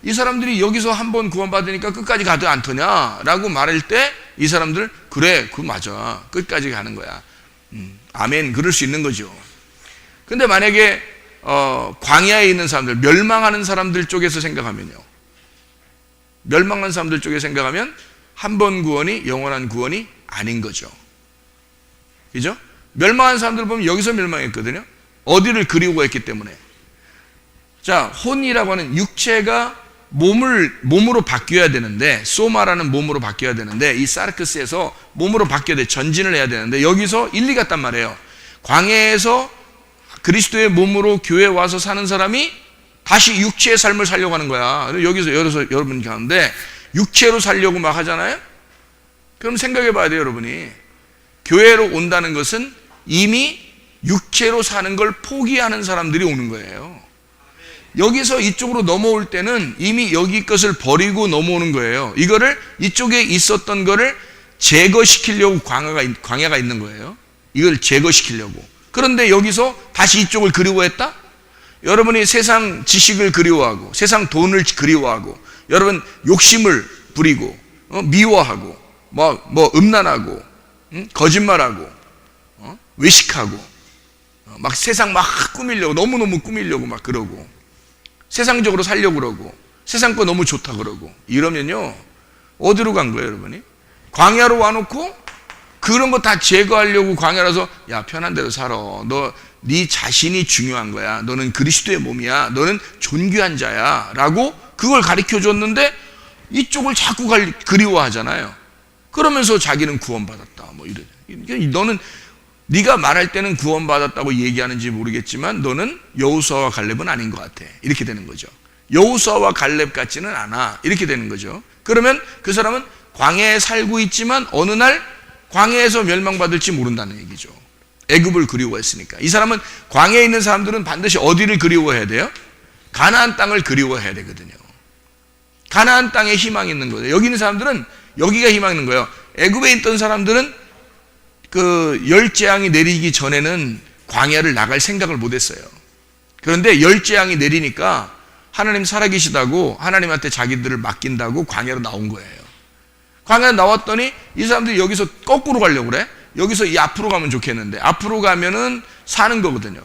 이 사람들이 여기서 한번 구원받으니까 끝까지 가도 않더냐 라고 말할 때 이 사람들 그래 그거 맞아 끝까지 가는 거야. 아멘 그럴 수 있는 거죠. 근데 만약에 광야에 있는 사람들, 멸망하는 사람들 쪽에서 생각하면요, 멸망한 사람들 쪽에 생각하면 한 번 구원이 영원한 구원이 아닌 거죠. 그죠? 멸망한 사람들 보면 여기서 멸망했거든요. 어디를 그리워했기 때문에. 자, 혼이라고 하는 육체가 몸으로 바뀌어야 되는데, 소마라는 몸으로 바뀌어야 되는데, 이 사르크스에서 몸으로 바뀌어야 돼. 전진을 해야 되는데 여기서 일리 갔단 말이에요. 광야에서 그리스도의 몸으로 교회에 와서 사는 사람이 다시 육체의 삶을 살려고 하는 거야. 여기서 여러분 가운데 육체로 살려고 막 하잖아요. 그럼 생각해 봐야 돼요. 여러분이 교회로 온다는 것은 이미 육체로 사는 걸 포기하는 사람들이 오는 거예요. 여기서 이쪽으로 넘어올 때는 이미 여기 것을 버리고 넘어오는 거예요. 이거를 이쪽에 있었던 거를 제거시키려고 광야가 있는 거예요. 이걸 제거시키려고. 그런데 여기서 다시 이쪽을 그리워했다? 여러분이 세상 지식을 그리워하고 세상 돈을 그리워하고 여러분 욕심을 부리고 미워하고 뭐 음란하고 거짓말하고 외식하고 막 세상 막 꾸미려고 너무너무 꾸미려고 막 그러고 세상적으로 살려고 그러고 세상 거 너무 좋다 그러고 이러면요 어디로 간 거예요? 여러분이 광야로 와놓고 그런 거 다 제거하려고 광야라서 야 편한 대로 살아. 네 자신이 중요한 거야. 너는 그리스도의 몸이야. 너는 존귀한 자야 라고 그걸 가르쳐 줬는데 이쪽을 자꾸 그리워하잖아요. 그러면서 자기는 구원받았다 뭐 이래. 너는 네가 말할 때는 구원받았다고 얘기하는지 모르겠지만 너는 여호수아와 갈렙은 아닌 것 같아. 이렇게 되는 거죠. 여호수아와 갈렙 같지는 않아. 이렇게 되는 거죠. 그러면 그 사람은 광야에 살고 있지만 어느 날 광야에서 멸망받을지 모른다는 얘기죠. 애굽을 그리워했으니까. 이 사람은 광야에 있는 사람들은 반드시 어디를 그리워해야 돼요? 가나안 땅을 그리워해야 되거든요. 가나안 땅에 희망이 있는 거예요. 여기 있는 사람들은 여기가 희망이 있는 거예요. 애굽에 있던 사람들은 그 열재앙이 내리기 전에는 광야를 나갈 생각을 못했어요. 그런데 열재앙이 내리니까 하나님 살아계시다고 하나님한테 자기들을 맡긴다고 광야로 나온 거예요. 광야에 나왔더니 이 사람들이 여기서 거꾸로 가려고 그래. 여기서 이 앞으로 가면 좋겠는데 앞으로 가면은 사는 거거든요.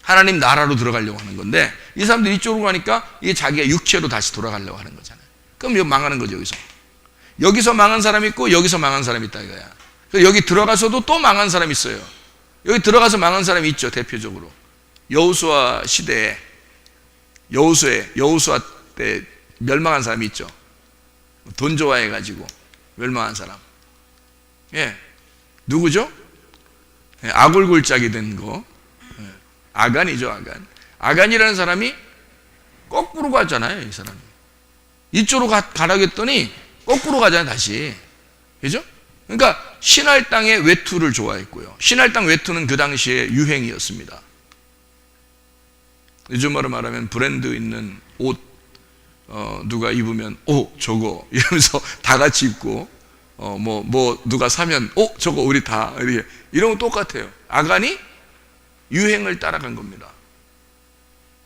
하나님 나라로 들어가려고 하는 건데 이 사람들이 이쪽으로 가니까 이게 자기가 육체로 다시 돌아가려고 하는 거잖아요. 그럼 여기 망하는 거죠. 여기서 망한 사람이 있고 여기서 망한 사람이 있다 이거야. 여기 들어가서도 또 망한 사람이 있어요. 여기 들어가서 망한 사람이 있죠. 대표적으로 여호수아 시대에 여호수아 때 멸망한 사람이 있죠. 돈 좋아해가지고 멸망한 사람. 예, 누구죠? 예, 아골골짝이 된 거. 예, 아간이죠. 아간이라는 사람이 거꾸로 가잖아요. 이 사람이 이쪽으로 가라고 했더니 거꾸로 가잖아요. 다시. 그죠? 그러니까 신할 땅의 외투를 좋아했고요. 신할 땅 외투는 그 당시에 유행이었습니다. 요즘으로 말하면 브랜드 있는 옷 누가 입으면 저거 이러면서 다 같이 입고 뭐 누가 사면 저거 우리 다 이런 거 똑같아요. 아간이 유행을 따라간 겁니다.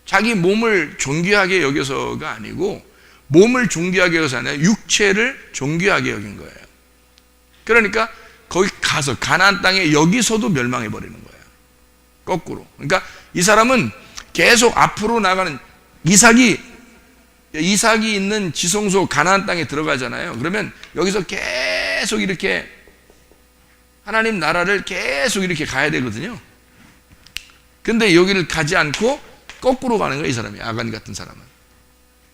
자기 몸을 존귀하게 여겨서가 아니고 몸을 존귀하게 여겨서 아니라 육체를 존귀하게 여긴 거예요. 그러니까 거기 가서 가나안 땅에 여기서도 멸망해 버리는 거예요. 거꾸로. 그러니까 이 사람은 계속 앞으로 나가는 이삭이 있는 지성소 가나안 땅에 들어가잖아요. 그러면 여기서 계속 이렇게 하나님 나라를 계속 이렇게 가야 되거든요. 근데 여기를 가지 않고 거꾸로 가는 거예요. 이 사람이, 아간 같은 사람은.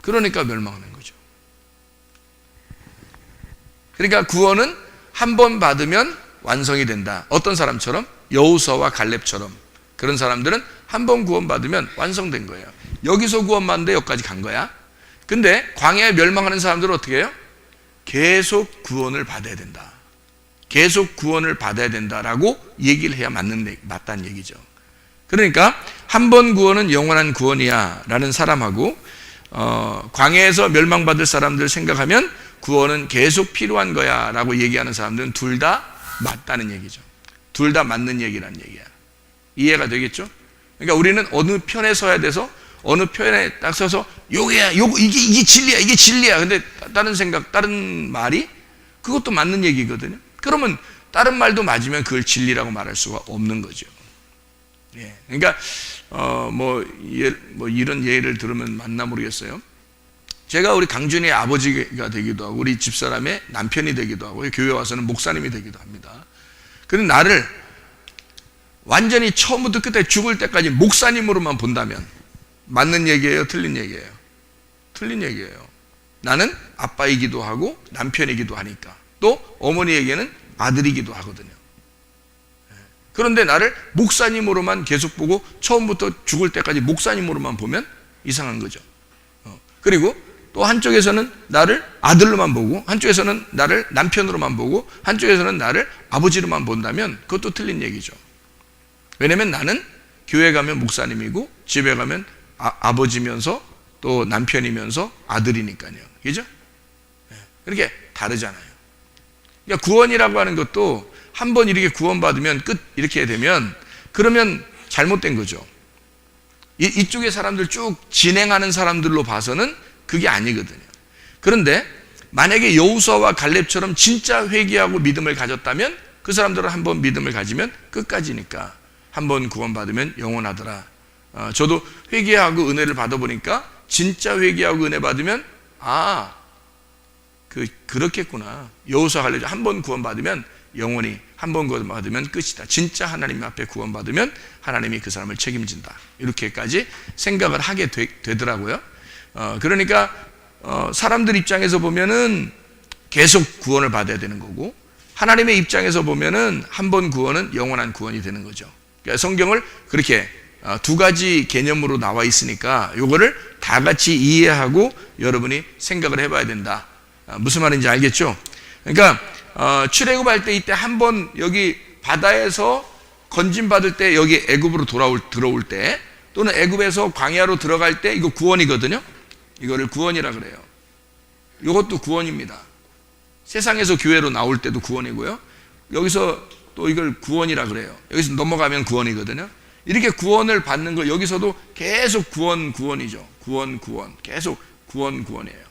그러니까 멸망하는 거죠. 그러니까 구원은 한 번 받으면 완성이 된다. 어떤 사람처럼? 여호수아와 갈렙처럼. 그런 사람들은 한 번 구원 받으면 완성된 거예요. 여기서 구원 받는데 여기까지 간 거야. 근데 광야에 멸망하는 사람들은 어떻게 해요? 계속 구원을 받아야 된다. 계속 구원을 받아야 된다라고 얘기를 해야 맞다는 얘기죠. 그러니까 한 번 구원은 영원한 구원이야 라는 사람하고 광야에서 멸망받을 사람들 생각하면 구원은 계속 필요한 거야 라고 얘기하는 사람들은 둘 다 맞다는 얘기죠. 둘 다 맞는 얘기라는 얘기야. 이해가 되겠죠? 그러니까 우리는 어느 편에 서야 돼서 어느 편에 딱 서서 이게 진리야, 이게 진리야. 근데 다른 말이 그것도 맞는 얘기거든요. 그러면 다른 말도 맞으면 그걸 진리라고 말할 수가 없는 거죠. 예. 그러니까 이런 예를 들으면 맞나 모르겠어요. 제가 우리 강준이의 아버지가 되기도 하고 우리 집사람의 남편이 되기도 하고 교회 와서는 목사님이 되기도 합니다. 그런데 나를 완전히 처음부터 끝까지 죽을 때까지 목사님으로만 본다면 맞는 얘기예요? 틀린 얘기예요? 틀린 얘기예요. 나는 아빠이기도 하고 남편이기도 하니까. 또 어머니에게는 아들이기도 하거든요. 그런데 나를 목사님으로만 계속 보고 처음부터 죽을 때까지 목사님으로만 보면 이상한 거죠. 그리고 또 한쪽에서는 나를 아들로만 보고 한쪽에서는 나를 남편으로만 보고 한쪽에서는 나를 아버지로만 본다면 그것도 틀린 얘기죠. 왜냐면 나는 교회 가면 목사님이고 집에 가면 아버지면서 또 남편이면서 아들이니까요. 그죠? 그렇게 다르잖아요. 그러니까 구원이라고 하는 것도 한번 이렇게 구원받으면 끝 이렇게 되면 그러면 잘못된 거죠. 이쪽의 사람들 쭉 진행하는 사람들로 봐서는 그게 아니거든요. 그런데 만약에 여호수아와 갈렙처럼 진짜 회개하고 믿음을 가졌다면 그 사람들은 한번 믿음을 가지면 끝까지니까 한번 구원받으면 영원하더라. 저도 회개하고 은혜를 받아보니까 진짜 회개하고 은혜 받으면 그렇겠구나. 여호수아 갈렙 한번 구원받으면 영원히 한번 구원받으면 끝이다. 진짜 하나님 앞에 구원받으면 하나님이 그 사람을 책임진다. 이렇게까지 생각을 하게 되더라고요. 그러니까 사람들 입장에서 보면은 계속 구원을 받아야 되는 거고 하나님의 입장에서 보면은 한 번 구원은 영원한 구원이 되는 거죠. 그러니까 성경을 그렇게 두 가지 개념으로 나와 있으니까 요거를 다 같이 이해하고 여러분이 생각을 해봐야 된다. 무슨 말인지 알겠죠? 그러니까 출애굽할 때 이때 한번 여기 바다에서 건짐받을 때 여기 애굽으로 들어올 때 또는 애굽에서 광야로 들어갈 때 이거 구원이거든요. 이거를 구원이라 그래요. 이것도 구원입니다. 세상에서 교회로 나올 때도 구원이고요. 여기서 또 이걸 구원이라 그래요. 여기서 넘어가면 구원이거든요. 이렇게 구원을 받는 거 여기서도 계속 구원이죠. 구원 계속 구원이에요.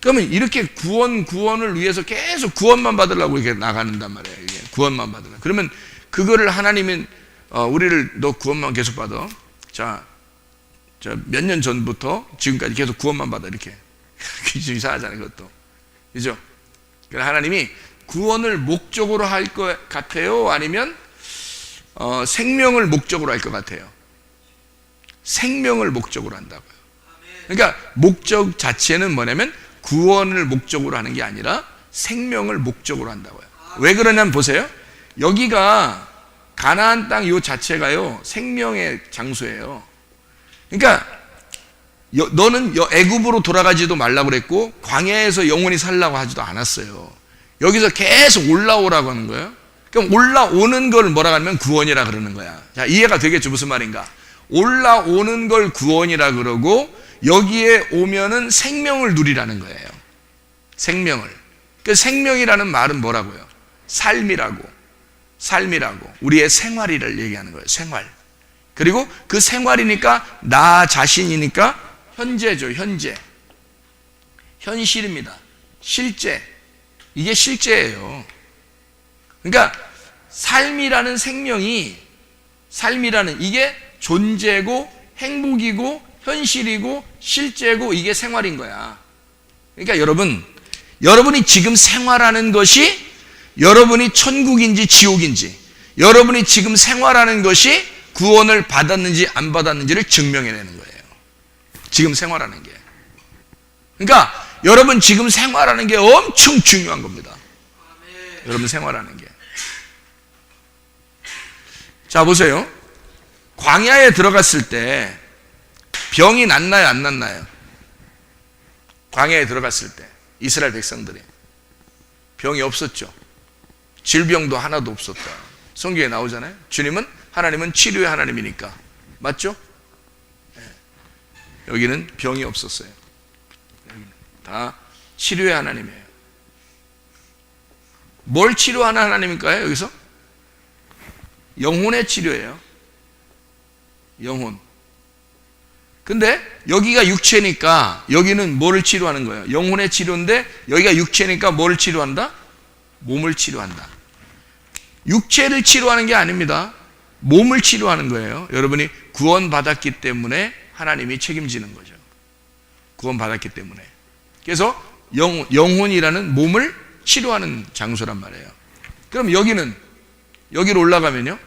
그러면 이렇게 구원을 위해서 계속 구원만 받으려고 이렇게 나가는단 말이에요. 이게 구원만 받으려고. 그러면 그거를 하나님은 우리를 너 구원만 계속 받아. 자 몇 년 전부터 지금까지 계속 구원만 받아 이렇게. 좀 이상하잖아요, 그것도. 그죠? 그러니까 하나님이 구원을 목적으로 할 것 같아요? 아니면 생명을 목적으로 할 것 같아요? 생명을 목적으로 한다고요. 그러니까 목적 자체는 뭐냐면 구원을 목적으로 하는 게 아니라 생명을 목적으로 한다고요. 왜 그러냐면 보세요. 여기가 가나안 땅 이 자체가요 생명의 장소예요. 그러니까 너는 애굽으로 돌아가지도 말라고 그랬고 광야에서 영원히 살라고 하지도 않았어요. 여기서 계속 올라오라고 하는 거예요. 그럼 올라오는 걸 뭐라고 하면 구원이라 그러는 거야. 자, 이해가 되겠죠? 무슨 말인가? 올라오는 걸 구원이라 그러고 여기에 오면은 생명을 누리라는 거예요. 생명을. 그 생명이라는 말은 뭐라고요? 삶이라고. 우리의 생활이를 얘기하는 거예요. 생활. 그리고 그 생활이니까 나 자신이니까 현재죠. 현재. 현실입니다. 실제. 이게 실제예요. 그러니까 삶이라는 생명이, 삶이라는 이게 존재고 행복이고 현실이고 실제고 이게 생활인 거야. 그러니까 여러분이 지금 생활하는 것이 여러분이 천국인지 지옥인지, 여러분이 지금 생활하는 것이 구원을 받았는지 안 받았는지를 증명해내는 거예요. 지금 생활하는 게. 그러니까 여러분 지금 생활하는 게 엄청 중요한 겁니다. 여러분 생활하는 게. 자, 보세요. 광야에 들어갔을 때 병이 났나요, 안 났나요? 광야에 들어갔을 때 이스라엘 백성들이 병이 없었죠. 질병도 하나도 없었다. 성경에 나오잖아요. 하나님은 치료의 하나님이니까. 맞죠? 여기는 병이 없었어요. 여기는 다 치료의 하나님이에요. 뭘 치료하는 하나님일까요? 여기서? 영혼의 치료예요. 영혼. 근데 여기가 육체니까 여기는 뭐를 치료하는 거예요? 영혼의 치료인데 여기가 육체니까 뭐를 치료한다? 몸을 치료한다. 육체를 치료하는 게 아닙니다. 몸을 치료하는 거예요. 여러분이 구원받았기 때문에 하나님이 책임지는 거죠. 구원받았기 때문에. 그래서 영혼이라는 몸을 치료하는 장소란 말이에요. 그럼 여기로 올라가면요,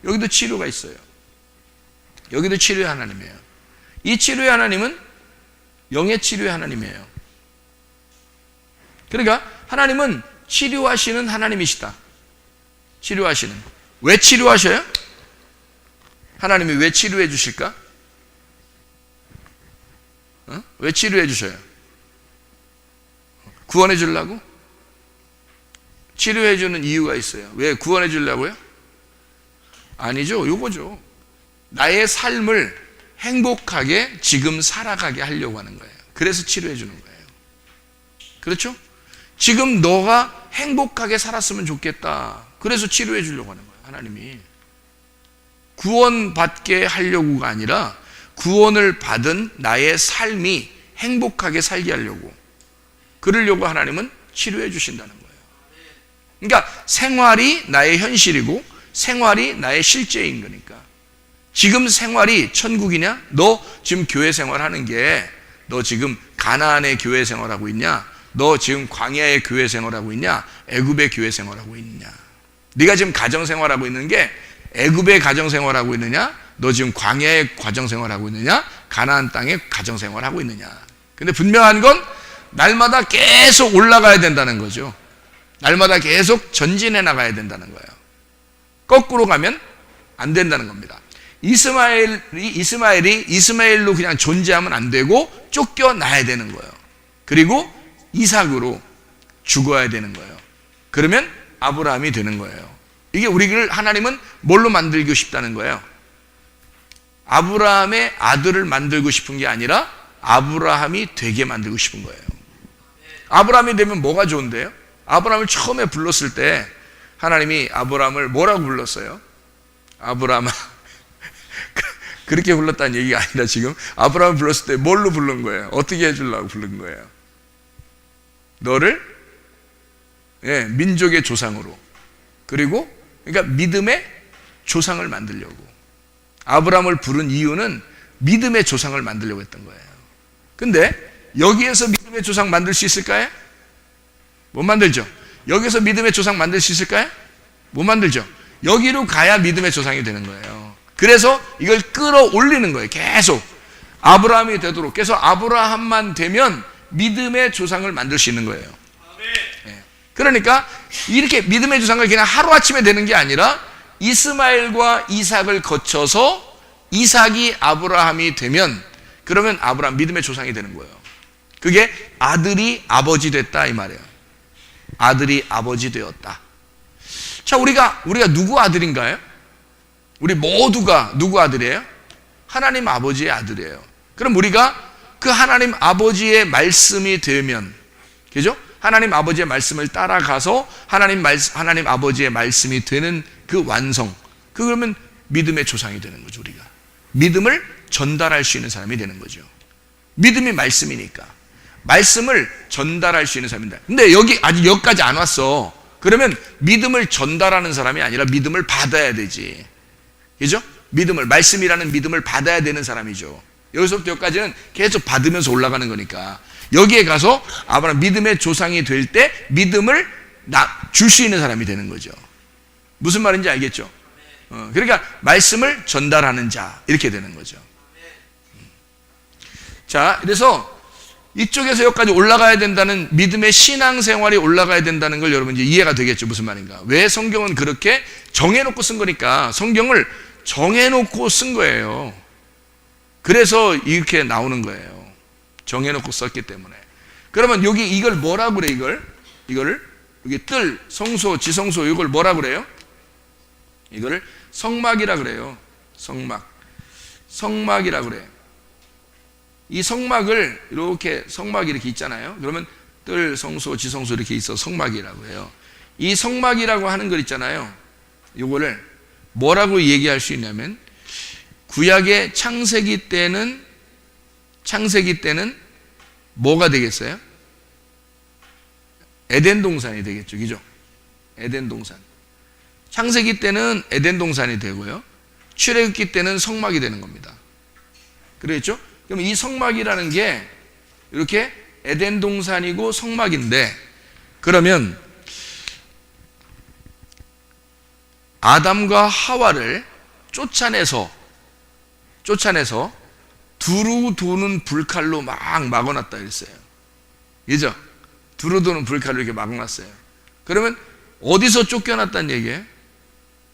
여기도 치료가 있어요. 여기도 치료의 하나님이에요. 이 치료의 하나님은 영의 치료의 하나님이에요. 그러니까 하나님은 치료하시는 하나님이시다. 치료하시는. 왜 치료하셔요? 하나님이 왜 치료해 주실까? 왜 치료해 주셔요? 구원해 주려고? 치료해 주는 이유가 있어요. 왜 구원해 주려고요? 아니죠. 요거죠. 나의 삶을 행복하게 지금 살아가게 하려고 하는 거예요. 그래서 치료해 주는 거예요. 그렇죠? 지금 너가 행복하게 살았으면 좋겠다. 그래서 치료해 주려고 하는 거예요. 하나님이. 구원받게 하려고가 아니라 구원을 받은 나의 삶이 행복하게 살게 하려고, 그러려고 하나님은 치료해 주신다는 거예요. 그러니까 생활이 나의 현실이고 생활이 나의 실제인 거니까. 지금 생활이 천국이냐? 너 지금 교회 생활하는 게, 너 지금 가나안의 교회 생활하고 있냐? 너 지금 광야의 교회 생활하고 있냐? 애굽의 교회 생활하고 있냐? 네가 지금 가정 생활하고 있는 게 애굽의 가정 생활하고 있느냐? 너 지금 광야의 가정 생활하고 있느냐? 가나안 땅의 가정 생활하고 있느냐? 근데 분명한 건 날마다 계속 올라가야 된다는 거죠. 날마다 계속 전진해 나가야 된다는 거예요. 거꾸로 가면 안 된다는 겁니다. 이스마엘로 그냥 존재하면 안 되고 쫓겨나야 되는 거예요. 그리고 이삭으로 죽어야 되는 거예요. 그러면 아브라함이 되는 거예요. 이게 우리를 하나님은 뭘로 만들고 싶다는 거예요? 아브라함의 아들을 만들고 싶은 게 아니라 아브라함이 되게 만들고 싶은 거예요. 아브라함이 되면 뭐가 좋은데요? 아브라함을 처음에 불렀을 때 하나님이 아브라함을 뭐라고 불렀어요? 아브라함아. 그렇게 불렀다는 얘기가 아니라 지금 아브라함을 불렀을 때 뭘로 부른 거예요? 어떻게 해주려고 부른 거예요? 너를 민족의 조상으로, 그리고 그러니까 믿음의 조상을 만들려고. 아브라함을 부른 이유는 믿음의 조상을 만들려고 했던 거예요. 근데 여기에서 믿음의 조상 만들 수 있을까요? 못 만들죠. 여기서 믿음의 조상 만들 수 있을까요? 못 만들죠. 여기로 가야 믿음의 조상이 되는 거예요. 그래서 이걸 끌어올리는 거예요. 계속 아브라함이 되도록. 그래서 아브라함만 되면 믿음의 조상을 만들 수 있는 거예요. 그러니까 이렇게 믿음의 조상을 그냥 하루아침에 되는 게 아니라 이스마엘과 이삭을 거쳐서 이삭이 아브라함이 되면, 그러면 아브라함 믿음의 조상이 되는 거예요. 그게 아들이 아버지 됐다 이 말이에요. 아들이 아버지 되었다. 자, 우리가 누구 아들인가요? 우리 모두가 누구 아들이에요? 하나님 아버지의 아들이에요. 그럼 우리가 그 하나님 아버지의 말씀이 되면, 그죠? 하나님 아버지의 말씀을 따라가서 하나님 아버지의 말씀이 되는 그 완성. 그러면 믿음의 조상이 되는 거죠. 우리가 믿음을 전달할 수 있는 사람이 되는 거죠. 믿음이 말씀이니까 말씀을 전달할 수 있는 사람입니다. 근데 아직 여기까지 안 왔어. 그러면 믿음을 전달하는 사람이 아니라 믿음을 받아야 되지. 그죠? 말씀이라는 믿음을 받아야 되는 사람이죠. 여기서부터 여기까지는 계속 받으면서 올라가는 거니까 여기에 가서 아브라함 믿음의 조상이 될 때 믿음을 줄 수 있는 사람이 되는 거죠. 무슨 말인지 알겠죠? 그러니까 말씀을 전달하는 자 이렇게 되는 거죠. 자, 그래서 이쪽에서 여기까지 올라가야 된다는 믿음의 신앙생활이 올라가야 된다는 걸 여러분 이제 이해가 되겠죠. 무슨 말인가? 왜 성경은 그렇게 정해놓고 쓴 거니까 성경을 정해놓고 쓴 거예요. 그래서 이렇게 나오는 거예요. 정해놓고 썼기 때문에. 그러면 이걸 뭐라고 그래? 이거를 여기 뜰, 성소, 지성소 이걸 뭐라고 그래요? 이거를 성막이라 그래요. 성막이라 그래. 이 성막을 성막이 이렇게 있잖아요. 그러면 뜰, 성소, 지성소 이렇게 있어 성막이라고 해요. 이 성막이라고 하는 걸 있잖아요. 이거를 뭐라고 얘기할 수 있냐면 구약의 창세기 때는 뭐가 되겠어요? 에덴 동산이 되겠죠. 그죠? 에덴 동산. 창세기 때는 에덴 동산이 되고요. 출애굽기 때는 성막이 되는 겁니다. 그랬죠? 그럼 이 성막이라는 게 이렇게 에덴 동산이고 성막인데 그러면 아담과 하와를 쫓아내서 두루 도는 불칼로 막 막아놨다 그랬어요. 그죠? 두루 도는 불칼로 이렇게 막아놨어요. 그러면 어디서 쫓겨났다는 얘기예요?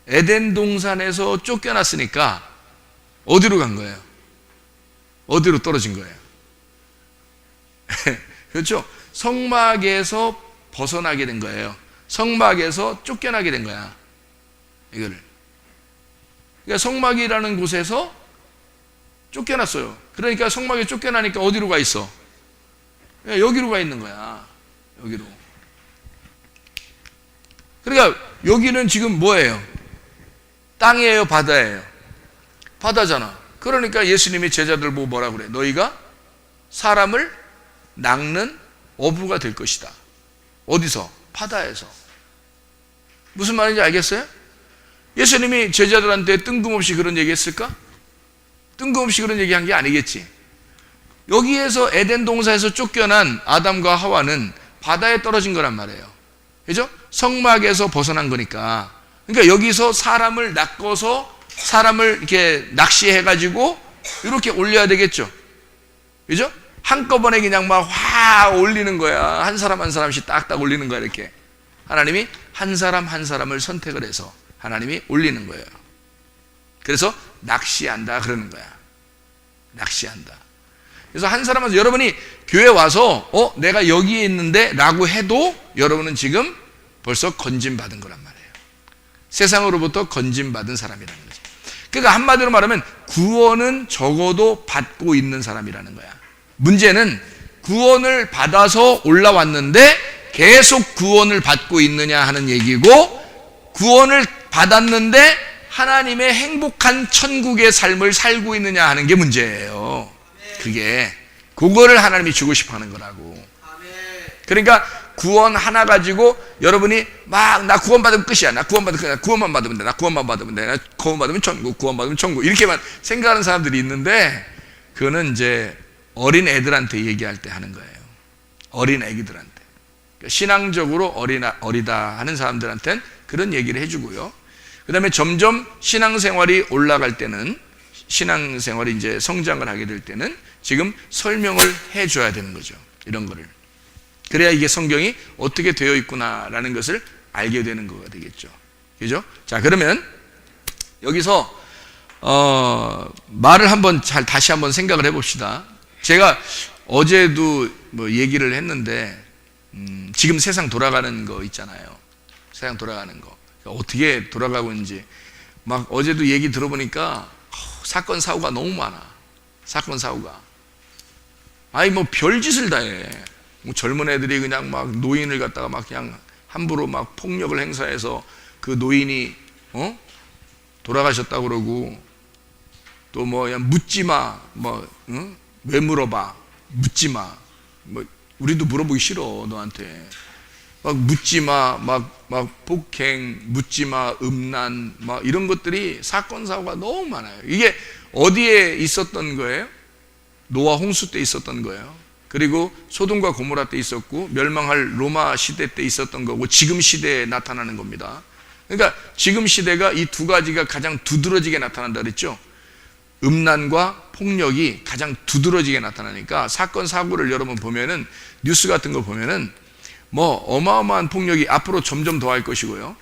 에덴 동산에서 쫓겨났으니까 어디로 간 거예요? 어디로 떨어진 거예요? 그렇죠? 성막에서 벗어나게 된 거예요. 성막에서 쫓겨나게 된 거야. 이거를. 그러니까 성막이라는 곳에서 쫓겨났어요. 그러니까 성막에 쫓겨나니까 어디로 가 있어? 여기로 가 있는 거야. 여기로. 그러니까 여기는 지금 뭐예요? 땅이에요? 바다예요? 바다잖아. 그러니까 예수님이 제자들 보고 뭐라 그래? 너희가 사람을 낚는 어부가 될 것이다. 어디서? 바다에서. 무슨 말인지 알겠어요? 예수님이 제자들한테 뜬금없이 그런 얘기 했을까? 뜬금없이 그런 얘기 한 게 아니겠지. 여기에서 에덴 동산에서 쫓겨난 아담과 하와는 바다에 떨어진 거란 말이에요. 그죠? 성막에서 벗어난 거니까. 그러니까 여기서 사람을 낚아서 사람을 이렇게 낚시해가지고 이렇게 올려야 되겠죠. 그죠? 한꺼번에 그냥 막 확 올리는 거야. 한 사람 한 사람씩 딱딱 올리는 거야. 이렇게. 하나님이 한 사람 한 사람을 선택을 해서 하나님이 올리는 거예요. 그래서 낚시한다 그러는 거야. 낚시한다. 그래서 한 사람은 여러분이 교회 와서 내가 여기에 있는데 라고 해도 여러분은 지금 벌써 건진받은 거란 말이에요. 세상으로부터 건진받은 사람이라는 거죠. 그러니까 한마디로 말하면 구원은 적어도 받고 있는 사람이라는 거야. 문제는 구원을 받아서 올라왔는데 계속 구원을 받고 있느냐 하는 얘기고, 구원을 받았는데 하나님의 행복한 천국의 삶을 살고 있느냐 하는 게 문제예요. 그거를 하나님이 주고 싶어 하는 거라고. 그러니까 구원 하나 가지고 여러분이 막 나 구원 받으면 끝이야. 나 구원 받으면 끝이야. 구원만 받으면 돼. 나 구원만 받으면 돼. 나 구원 받으면 천국, 구원 받으면 천국. 이렇게만 생각하는 사람들이 있는데, 그거는 이제 어린 애들한테 얘기할 때 하는 거예요. 어린 애기들한테. 그러니까 신앙적으로 어리다 하는 사람들한테는 그런 얘기를 해주고요. 그 다음에 점점 신앙생활이 올라갈 때는, 신앙생활이 이제 성장을 하게 될 때는 지금 설명을 해줘야 되는 거죠. 이런 거를. 그래야 이게 성경이 어떻게 되어 있구나라는 것을 알게 되는 거가 되겠죠. 그죠? 자, 그러면 여기서 말을 한번 다시 한번 생각을 해봅시다. 제가 어제도 뭐 얘기를 했는데, 지금 세상 돌아가는 거 있잖아요. 세상 돌아가는 거. 어떻게 돌아가고 있는지. 막 어제도 얘기 들어보니까 사건, 사고가 너무 많아. 사건, 사고가. 아니, 뭐 별짓을 다 해. 뭐 젊은 애들이 그냥 막 노인을 갖다가 막 그냥 함부로 막 폭력을 행사해서 그 노인이 돌아가셨다고 그러고, 또 뭐 묻지 마, 뭐 왜 물어봐, 묻지 마, 뭐 우리도 물어보기 싫어 너한테. 막 묻지 마, 막 폭행, 묻지 마, 음란, 막 이런 것들이 사건 사고가 너무 많아요. 이게 어디에 있었던 거예요? 노아 홍수 때 있었던 거예요. 그리고 소돔과 고모라 때 있었고, 멸망할 로마 시대 때 있었던 거고, 지금 시대에 나타나는 겁니다. 그러니까 지금 시대가 이 두 가지가 가장 두드러지게 나타난다 그랬죠. 음란과 폭력이 가장 두드러지게 나타나니까, 사건 사고를 여러분 보면은, 뉴스 같은 거 보면은 뭐 어마어마한 폭력이 앞으로 점점 더할 것이고요,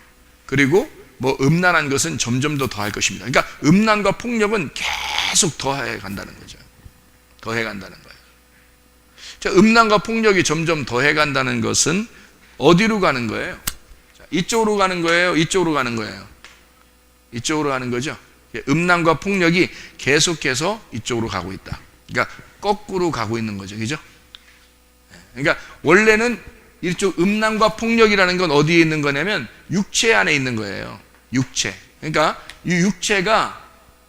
그리고 뭐 음란한 것은 점점 더 더할 것입니다. 그러니까 음란과 폭력은 계속 더해 간다는 거죠. 더해 간다는 거예요. 자, 음란과 폭력이 점점 더해 간다는 것은 어디로 가는 거예요? 자, 이쪽으로 가는 거예요? 이쪽으로 가는 거예요? 이쪽으로 가는 거죠. 음란과 폭력이 계속해서 이쪽으로 가고 있다. 그러니까 거꾸로 가고 있는 거죠. 그죠? 그러니까 원래는 이쪽 음란과 폭력이라는 건 어디에 있는 거냐면 육체 안에 있는 거예요. 육체. 그러니까 이 육체가,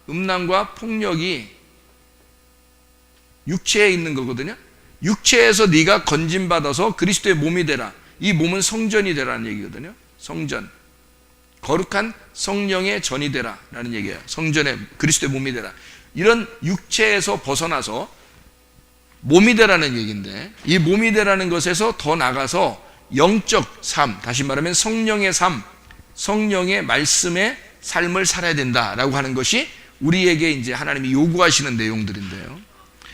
음란과 폭력이 육체에 있는 거거든요. 육체에서 네가 건진받아서 그리스도의 몸이 되라. 이 몸은 성전이 되라는 얘기거든요. 성전. 거룩한 성령의 전이 되라 라는 얘기예요. 성전의 그리스도의 몸이 되라. 이런 육체에서 벗어나서 몸이 되라는 얘기인데, 이 몸이 되라는 것에서 더 나가서 영적 삶, 다시 말하면 성령의 삶, 성령의 말씀의 삶을 살아야 된다라고 하는 것이 우리에게 이제 하나님이 요구하시는 내용들인데요.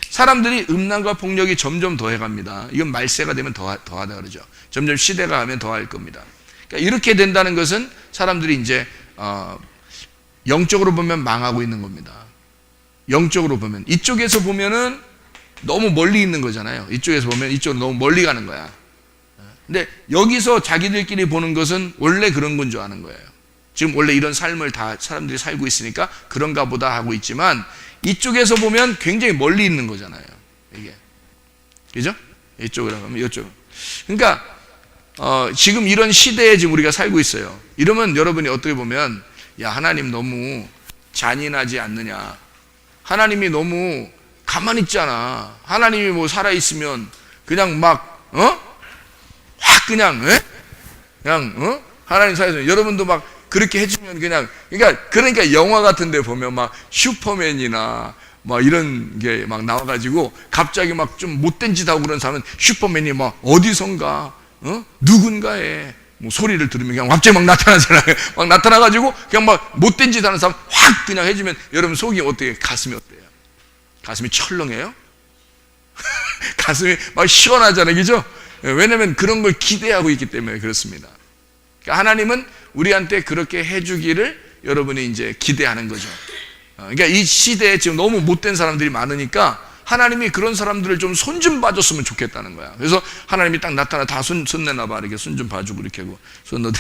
사람들이 음란과 폭력이 점점 더해갑니다. 이건 말세가 되면 더하다 그러죠. 점점 시대가 가면 더할 겁니다. 그러니까 이렇게 된다는 것은 사람들이 이제 영적으로 보면 망하고 있는 겁니다. 영적으로 보면, 이쪽에서 보면은 너무 멀리 있는 거잖아요. 이쪽에서 보면 이쪽으로 너무 멀리 가는 거야. 근데 여기서 자기들끼리 보는 것은 원래 그런 건 줄 아는 거예요. 지금 원래 이런 삶을 다 사람들이 살고 있으니까 그런가 보다 하고 있지만, 이쪽에서 보면 굉장히 멀리 있는 거잖아요. 이게. 그죠? 이쪽으로 가면 이쪽. 그러니까 지금 이런 시대에 지금 우리가 살고 있어요. 이러면 여러분이 어떻게 보면, 야, 하나님 너무 잔인하지 않느냐, 하나님이 너무 가만히 있잖아, 하나님이 뭐 살아있으면 그냥 막 확 그냥 하나님 살아있으면 여러분도 막 그렇게 해주면 그냥, 그러니까 영화 같은 데 보면 막 슈퍼맨이나 막 이런 게 막 나와가지고 갑자기 막 좀 못된 짓 하고 그런 사람은 슈퍼맨이 막 어디선가 누군가의 뭐 소리를 들으면 그냥 갑자기 막 나타나잖아요. 막 나타나가지고 그냥 막 못된 짓 하는 사람 확 그냥 해주면 여러분 속이 어때요? 가슴이 어때요? 가슴이 철렁해요? 가슴이 막 시원하잖아요. 그죠? 왜냐하면 그런 걸 기대하고 있기 때문에 그렇습니다. 그러니까 하나님은 우리한테 그렇게 해주기를 여러분이 이제 기대하는 거죠. 그러니까 이 시대에 지금 너무 못된 사람들이 많으니까 하나님이 그런 사람들을 좀 손 좀 봐줬으면 좋겠다는 거야. 그래서 하나님이 딱 나타나, 다 손 내놔봐, 이렇게 손 좀 봐주고, 이렇게 하고, 너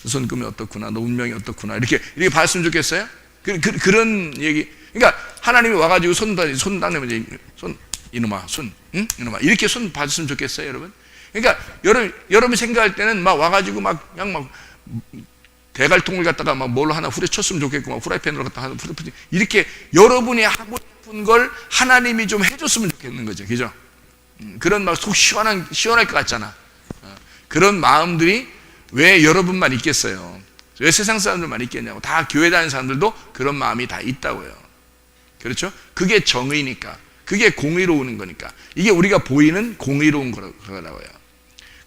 손금이 어떻구나, 너 운명이 어떻구나, 이렇게 봤으면 좋겠어요? 그런 얘기. 그러니까 하나님이 와가지고 손 딱 내면, 이놈아, 응? 이놈아, 이렇게 손 봐줬으면 좋겠어요, 여러분? 그러니까 여러분 생각할 때는 막 와가지고 그냥 막 대갈통을 갖다가 막 뭘로 하나 후려쳤으면 좋겠고, 막 후라이팬으로 갖다가 하나 후려쳤으면, 이렇게 여러분이 하고 싶은 걸 하나님이 좀 해줬으면 좋겠는 거죠. 그죠? 그런 막 속 시원할 것 같잖아. 그런 마음들이 왜 여러분만 있겠어요? 왜 세상 사람들만 있겠냐고. 다 교회 다니는 사람들도 그런 마음이 다 있다고요. 그렇죠? 그게 정의니까. 그게 공의로운 거니까. 이게 우리가 보이는 공의로운 거라고요.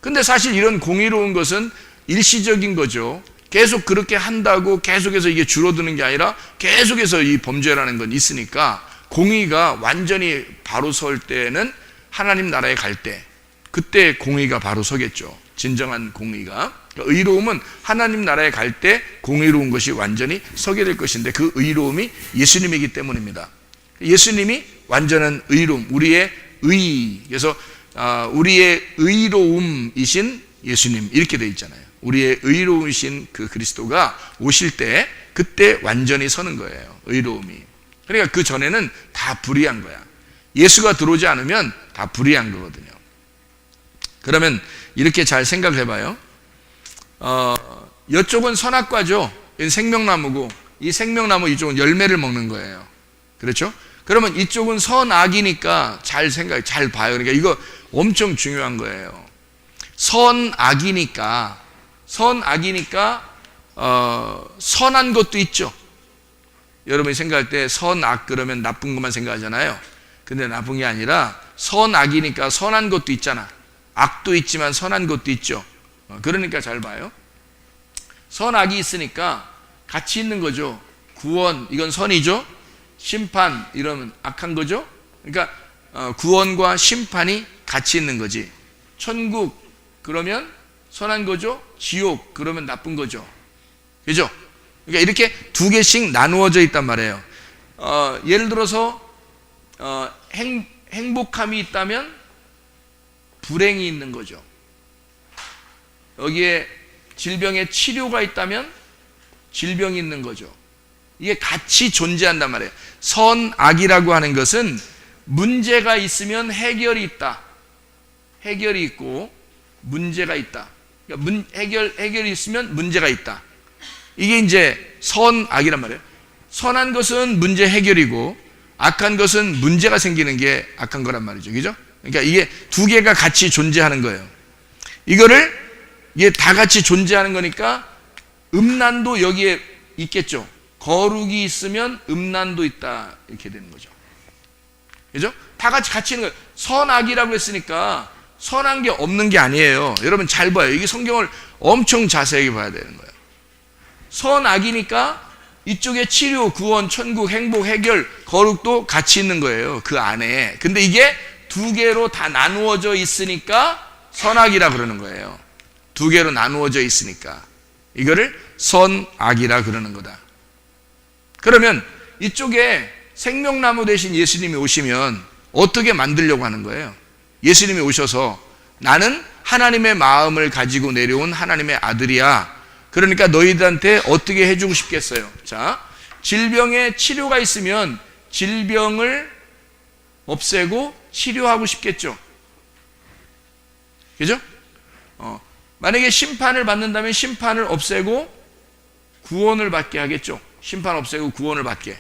근데 사실 이런 공의로운 것은 일시적인 거죠. 계속 그렇게 한다고 계속해서 이게 줄어드는 게 아니라 계속해서 이 범죄라는 건 있으니까, 공의가 완전히 바로 설 때는 하나님 나라에 갈 때, 그때 공의가 바로 서겠죠. 진정한 공의가. 그러니까 의로움은 하나님 나라에 갈 때 공의로운 것이 완전히 서게 될 것인데, 그 의로움이 예수님이기 때문입니다. 예수님이 완전한 의로움, 우리의 의, 그래서 우리의 의로움이신 예수님, 이렇게 되어 있잖아요. 우리의 의로우신 그 그리스도가 오실 때 그때 완전히 서는 거예요. 의로움이. 그러니까 그 전에는 다 불의한 거야. 예수가 들어오지 않으면 다 불의한 거거든요. 그러면 이렇게 잘 생각해 봐요. 이쪽은 선악과죠. 생명나무고, 이 생명나무 이쪽은 열매를 먹는 거예요. 그렇죠? 그러면 이쪽은 선악이니까 잘 봐요. 그러니까 이거 엄청 중요한 거예요. 선악이니까 선한 것도 있죠. 여러분이 생각할 때 선악 그러면 나쁜 것만 생각하잖아요. 근데 나쁜 게 아니라 선악이니까 선한 것도 있잖아. 악도 있지만 선한 것도 있죠. 그러니까 잘 봐요. 선악이 있으니까 같이 있는 거죠. 구원, 이건 선이죠. 심판, 이러면 악한 거죠. 그러니까 구원과 심판이 같이 있는 거지. 천국, 그러면 선한 거죠. 지옥, 그러면 나쁜 거죠. 그죠? 그러니까 이렇게 두 개씩 나누어져 있단 말이에요. 예를 들어서 행복함이 있다면 불행이 있는 거죠. 여기에 질병의 치료가 있다면 질병이 있는 거죠. 이게 같이 존재한단 말이에요. 선악이라고 하는 것은 문제가 있으면 해결이 있다. 해결이 있고 문제가 있다. 그러니까 해결이 있으면 문제가 있다. 이게 이제 선악이란 말이에요. 선한 것은 문제 해결이고 악한 것은 문제가 생기는 게 악한 거란 말이죠. 그죠? 그러니까 이게 두 개가 같이 존재하는 거예요. 이게 다 같이 존재하는 거니까 음란도 여기에 있겠죠. 거룩이 있으면 음란도 있다. 이렇게 되는 거죠. 그죠? 다 같이 있는 거예요. 선악이라고 했으니까 선한 게 없는 게 아니에요. 여러분 잘 봐요. 이게 성경을 엄청 자세하게 봐야 되는 거예요. 선악이니까 이쪽에 치료, 구원, 천국, 행복, 해결, 거룩도 같이 있는 거예요. 그 안에. 근데 이게 두 개로 다 나누어져 있으니까 선악이라 그러는 거예요. 두 개로 나누어져 있으니까. 이거를 선악이라 그러는 거다. 그러면 이쪽에 생명나무 대신 예수님이 오시면 어떻게 만들려고 하는 거예요? 예수님이 오셔서 나는 하나님의 마음을 가지고 내려온 하나님의 아들이야. 그러니까 너희들한테 어떻게 해주고 싶겠어요? 자, 질병에 치료가 있으면 질병을 없애고 치료하고 싶겠죠. 그죠? 만약에 심판을 받는다면 심판을 없애고 구원을 받게 하겠죠. 심판 없애고 구원을 받게.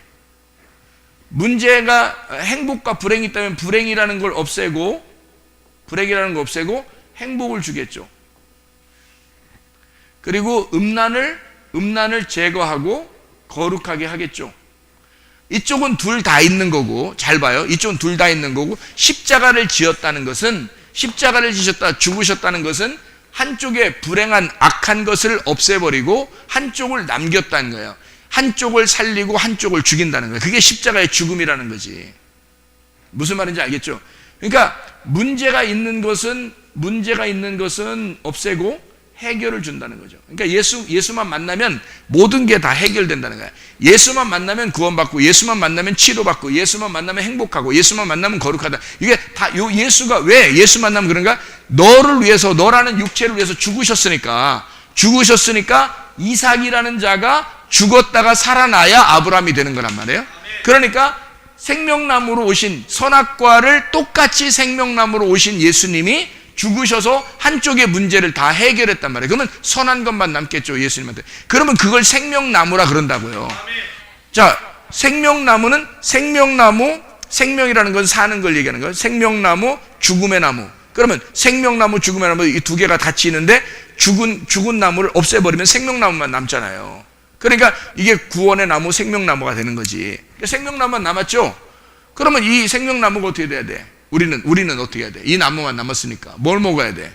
문제가 행복과 불행이 있다면 불행이라는 걸 없애고 행복을 주겠죠. 그리고 음란을 제거하고 거룩하게 하겠죠. 이쪽은 둘 다 있는 거고, 잘 봐요. 이쪽은 둘 다 있는 거고, 십자가를 지셨다는 것은 죽으셨다는 것은 한쪽에 불행한 악한 것을 없애버리고 한쪽을 남겼다는 거예요. 한쪽을 살리고 한쪽을 죽인다는 거예요. 그게 십자가의 죽음이라는 거지. 무슨 말인지 알겠죠? 그러니까 문제가 있는 것은 없애고 해결을 준다는 거죠. 그러니까 예수만 만나면 모든 게 다 해결된다는 거예요. 예수만 만나면 구원받고, 예수만 만나면 치료받고, 예수만 만나면 행복하고, 예수만 만나면 거룩하다. 이게 다 예수가 왜 예수 만나면 그런가? 너를 위해서, 너라는 육체를 위해서 죽으셨으니까 이삭이라는 자가 죽었다가 살아나야 아브라함이 되는 거란 말이에요. 그러니까 생명나무로 오신, 선악과를 똑같이 생명나무로 오신 예수님이 죽으셔서 한쪽의 문제를 다 해결했단 말이에요. 그러면 선한 것만 남겠죠, 예수님한테. 그러면 그걸 생명나무라 그런다고요. 자, 생명나무는 생명이라는 건 사는 걸 얘기하는 거예요. 생명나무, 죽음의 나무. 그러면 생명나무, 죽음의 나무, 이 두 개가 같이 있는데 죽은 나무를 없애버리면 생명나무만 남잖아요. 그러니까 이게 구원의 나무, 생명나무가 되는 거지. 그러니까 생명나무만 남았죠. 그러면 이 생명나무가 어떻게 돼야 돼? 우리는 어떻게 해야 돼? 이 나무만 남았으니까 뭘 먹어야 돼?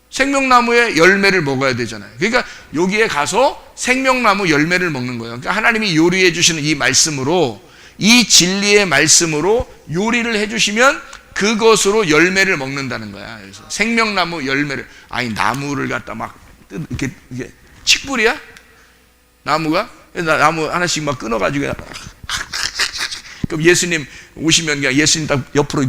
생명나무의 열매를 먹어야 되잖아요. 그러니까 여기에 가서 생명나무 열매를 먹는 거예요. 그러니까 하나님이 요리해 주시는 이 말씀으로, 이 진리의 말씀으로 요리를 해주시면 그것으로 열매를 먹는다는 거야. 그래서 생명나무 열매를, 아니 나무를 갖다 막 이렇게 칡뿌리야? 나무가? 나무 하나씩 막 끊어가지고 그럼 예수님 오시면 그냥 예수님 딱 옆으로